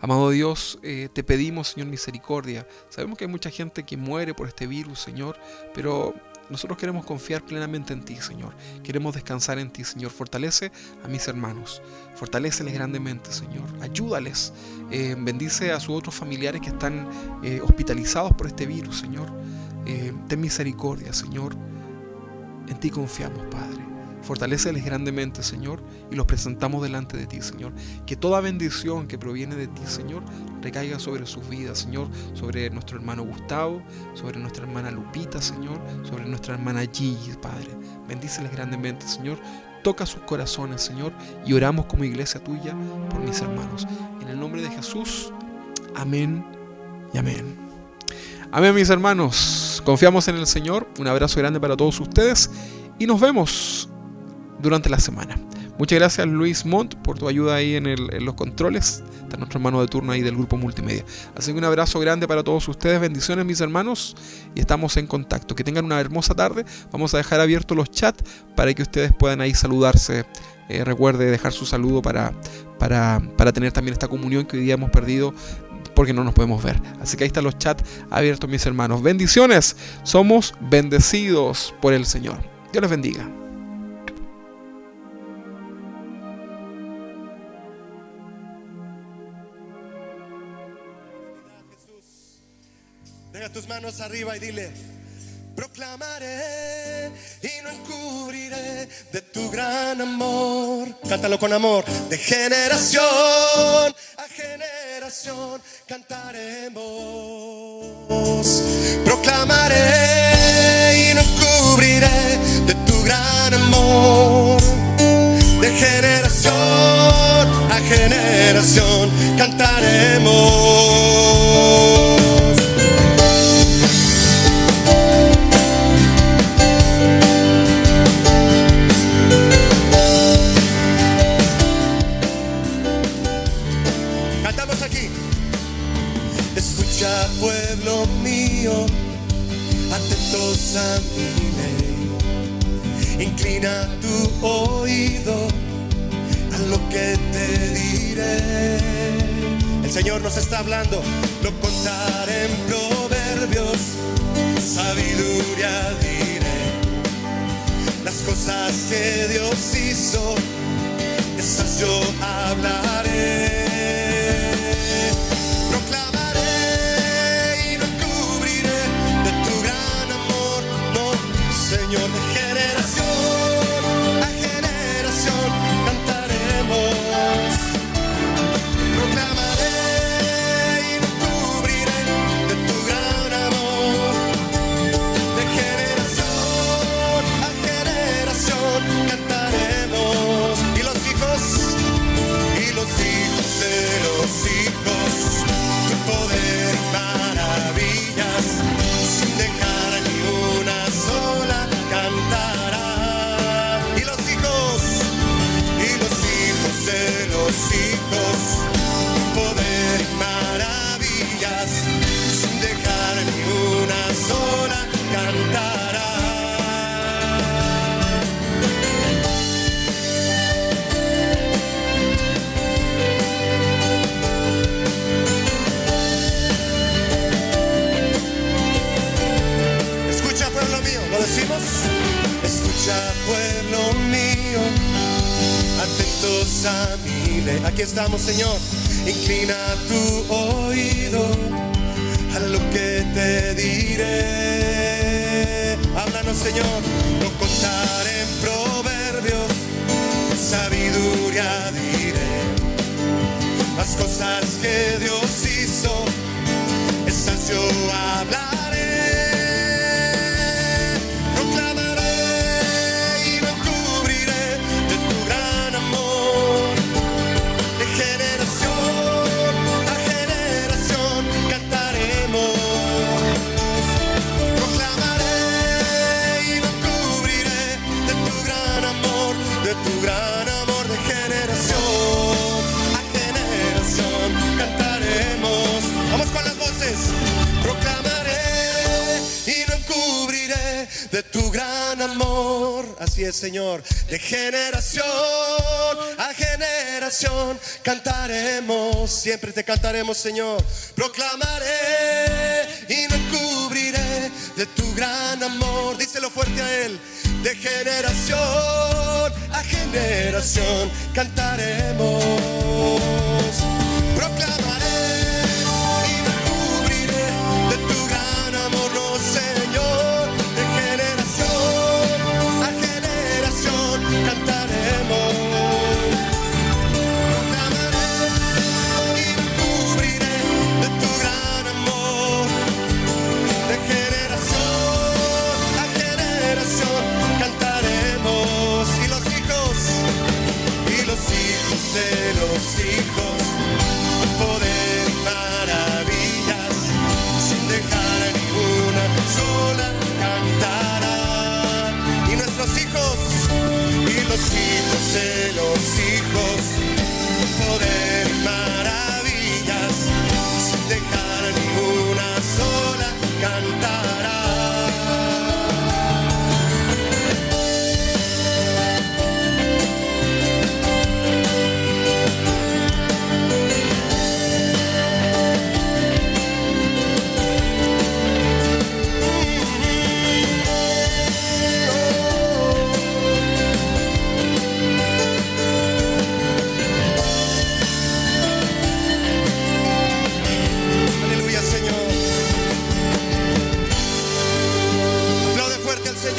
Amado Dios, te pedimos, Señor, misericordia. Sabemos que hay mucha gente que muere por este virus, Señor, pero nosotros queremos confiar plenamente en ti, Señor. Queremos descansar en ti, Señor. Fortalece a mis hermanos. Fortaléceles grandemente, Señor. Ayúdales. Bendice a sus otros familiares que están hospitalizados por este virus, Señor. Ten misericordia, Señor. En ti confiamos, Padre. Fortaléceles grandemente, Señor, y los presentamos delante de ti, Señor. Que toda bendición que proviene de ti, Señor, recaiga sobre sus vidas, Señor, sobre nuestro hermano Gustavo, sobre nuestra hermana Lupita, Señor, sobre nuestra hermana Gigi, Padre. Bendíceles grandemente, Señor. Toca sus corazones, Señor, y oramos como iglesia tuya por mis hermanos. En el nombre de Jesús, amén y amén. Amén, mis hermanos. Confiamos en el Señor. Un abrazo grande para todos ustedes y nos vemos durante la semana. Muchas gracias, Luis Montt, por tu ayuda ahí en los controles. Está nuestro hermano de turno ahí del grupo multimedia. Así que un abrazo grande para todos ustedes. Bendiciones, mis hermanos, y estamos en contacto. Que tengan una hermosa tarde. Vamos a dejar abiertos los chats para que ustedes puedan ahí saludarse. Recuerde dejar su saludo para tener también esta comunión que hoy día hemos perdido porque no nos podemos ver. Así que ahí están los chats abiertos, mis hermanos. Bendiciones. Somos bendecidos por el Señor. Dios les bendiga. Deja tus manos arriba y dile: Proclamaré y no encubriré de tu gran amor. Cántalo con amor. De generación a generación cantaremos. Proclamaré y no encubriré de tu gran amor. De generación a generación cantaremos. Pueblo mío, atentos a mi ley, inclina tu oído a lo que te diré. El Señor nos está hablando, lo contaré en proverbios, sabiduría diré. Las cosas que Dios hizo, esas yo hablaré. Señor, de generación a generación cantaremos. Proclamaré y no cubriré de tu gran amor. De generación a generación cantaremos. Y los hijos de los hijos, tu poder y maravillas, sin dejar ni una sola cantará. Y los hijos de los hijos, poder y maravillas, sin dejar ni una sola cantará. Escucha, pueblo mío, ¿lo decimos? Escucha, pueblo mío, atentos a mi ley. Aquí estamos, Señor. Inclina tu oído a lo que te diré. Háblanos, Señor. Lo contaré en proverbios, sabiduría diré. Las cosas que Dios hizo, esas yo hablaré. Tu gran amor, de generación a generación cantaremos. Vamos con las voces. Proclamaré y no encubriré de tu gran amor. Así es, Señor. De generación a generación cantaremos. Siempre te cantaremos, Señor. Proclamaré y no encubriré de tu gran amor. Díselo fuerte a Él. De generación a generación cantaremos. Proclamaré y no cubriré de tu gran amor, no, Señor. De generación a generación cantaremos. Proclamaré y no cubriré de tu gran amor. De generación a generación cantaremos. Y los hijos de los hijos,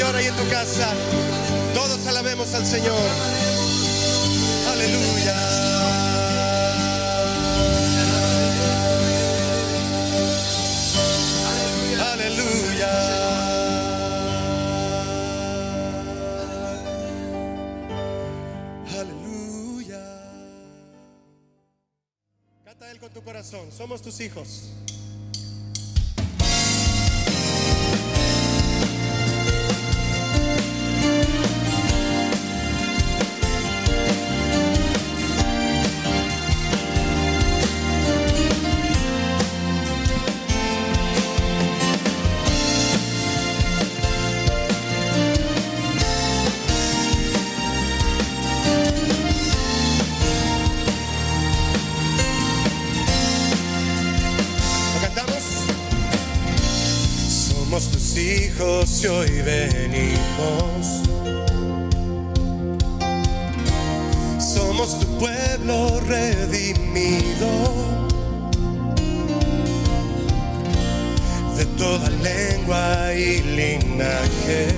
Señor ahí en tu casa. Todos alabemos al Señor. Aleluya. Aleluya. Aleluya. Canta Él con tu corazón. Somos tus hijos. Somos tus hijos y hoy venimos. Somos tu pueblo redimido. De toda lengua y linaje.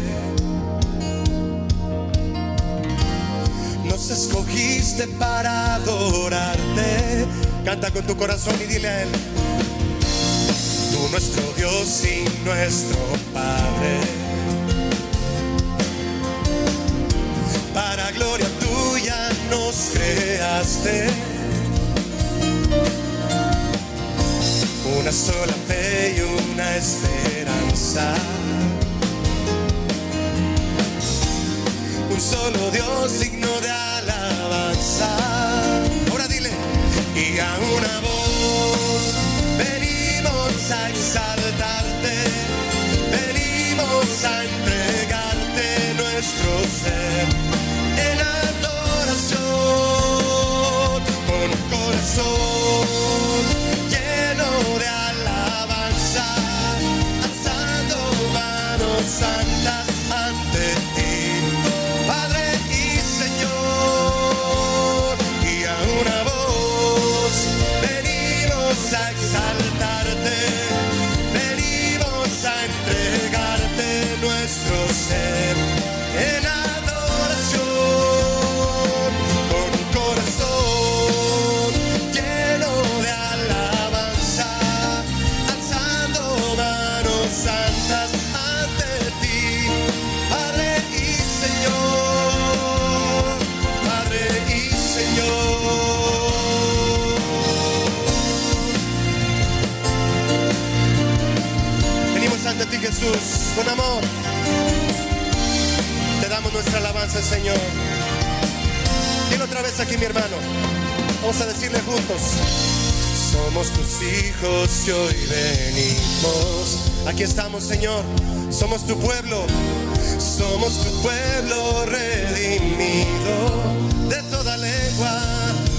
Nos escogiste para adorarte. Canta con tu corazón y dile a Él. Tú nuestro Dios y nuestro Padre, para gloria tuya nos creaste. Una sola fe y una esperanza. Un solo Dios digno de alabanza. Ahora dile, y a una voz venimos a exaltarte, venimos a entregarte nuestro ser en adoración, con un corazón lleno de alabanza, alzando manos santas ante ti, Padre y Señor, y a una voz venimos a exaltarte, venimos a entregarte nuestro ser en adoración, con un corazón lleno de alabanza, alzando manos santas ante ti, Padre y Señor, Padre y Señor. Ante ti, Jesús, con amor te damos nuestra alabanza, Señor. Dilo otra vez aquí, mi hermano. Vamos a decirle juntos. Somos tus hijos y hoy venimos. Aquí estamos, Señor. Somos tu pueblo. Somos tu pueblo redimido de toda lengua,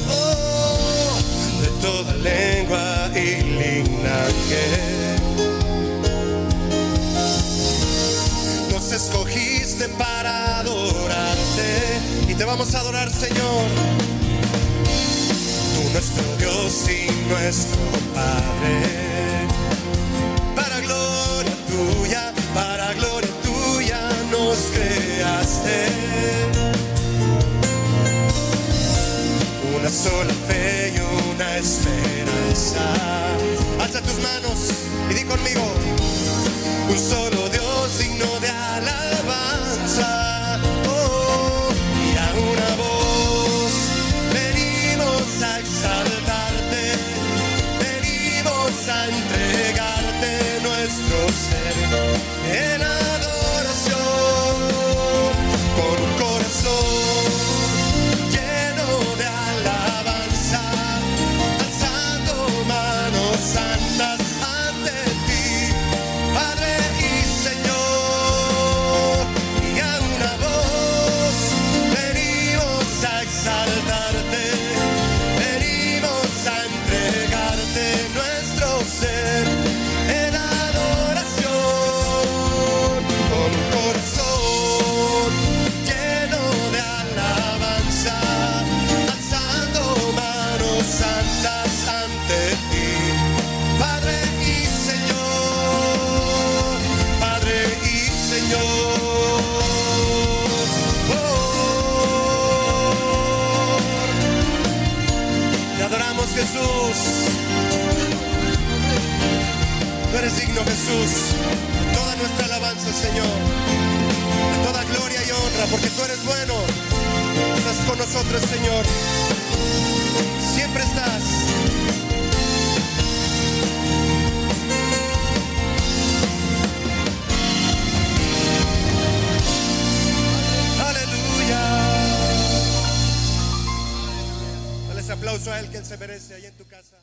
oh, de toda lengua y linaje. Nos escogiste para adorarte y te vamos a adorar, Señor. Tú nuestro Dios y nuestro Padre, para gloria tuya nos creaste. Una sola fe y una esperanza. Alza tus manos y di conmigo. Un solo Dios digno de alabanza, oh, y a una voz venimos a exaltarte, venimos a entregarte nuestro ser en adoración, con un corazón lleno de alabanza, alzando manos santas ante ti, Padre y Señor. Jesús, toda nuestra alabanza, Señor, toda gloria y honra, porque tú eres bueno. Estás con nosotros, Señor. Siempre estás. Aleluya. Dale ese aplauso a Él que Él se merece ahí en tu casa.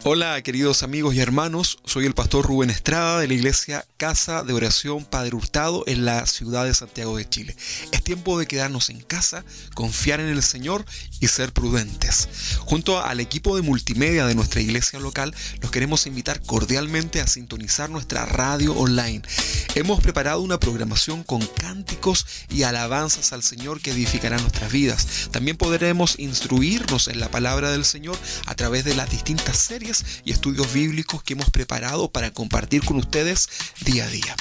Hola queridos amigos y hermanos, soy el pastor Rubén Estrada de la iglesia Casa de Oración Padre Hurtado en la ciudad de Santiago de Chile. Es tiempo de quedarnos en casa, confiar en el Señor y ser prudentes. Junto al equipo de multimedia de nuestra iglesia local, los queremos invitar cordialmente a sintonizar nuestra radio online. Hemos preparado una programación con cánticos y alabanzas al Señor que edificarán nuestras vidas. También podremos instruirnos en la palabra del Señor a través de las distintas series y estudios bíblicos que hemos preparado para compartir con ustedes día a día.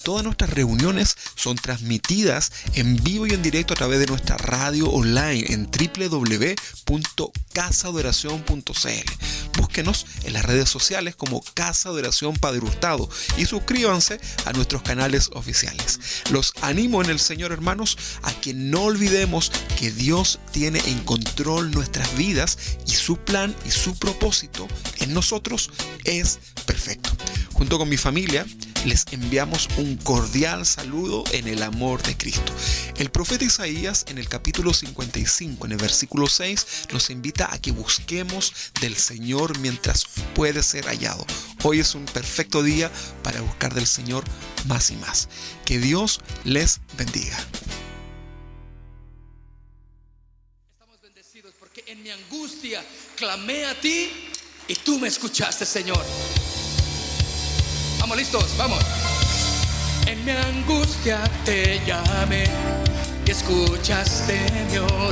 Todas nuestras reuniones son transmitidas en vivo y en directo a través de nuestra radio online en www.casadeoracion.cl. Búsquenos en las redes sociales como Casa de Oración Padre Hurtado y suscríbanse a nuestros canales oficiales. Los animo en el Señor, hermanos, a que no olvidemos que Dios tiene en control nuestras vidas y su plan y su propósito en nosotros es perfecto. Junto con mi familia les enviamos un cordial saludo en el amor de Cristo. El profeta Isaías en el capítulo 55, en el versículo 6, nos invita a que busquemos del Señor mientras puede ser hallado. Hoy es un perfecto día para buscar del Señor más y más. Que Dios les bendiga. Estamos bendecidos porque en mi angustia clamé a ti y tú me escuchaste, Señor. Vamos, listos, vamos. En mi angustia te llamé y escuchaste mi oración.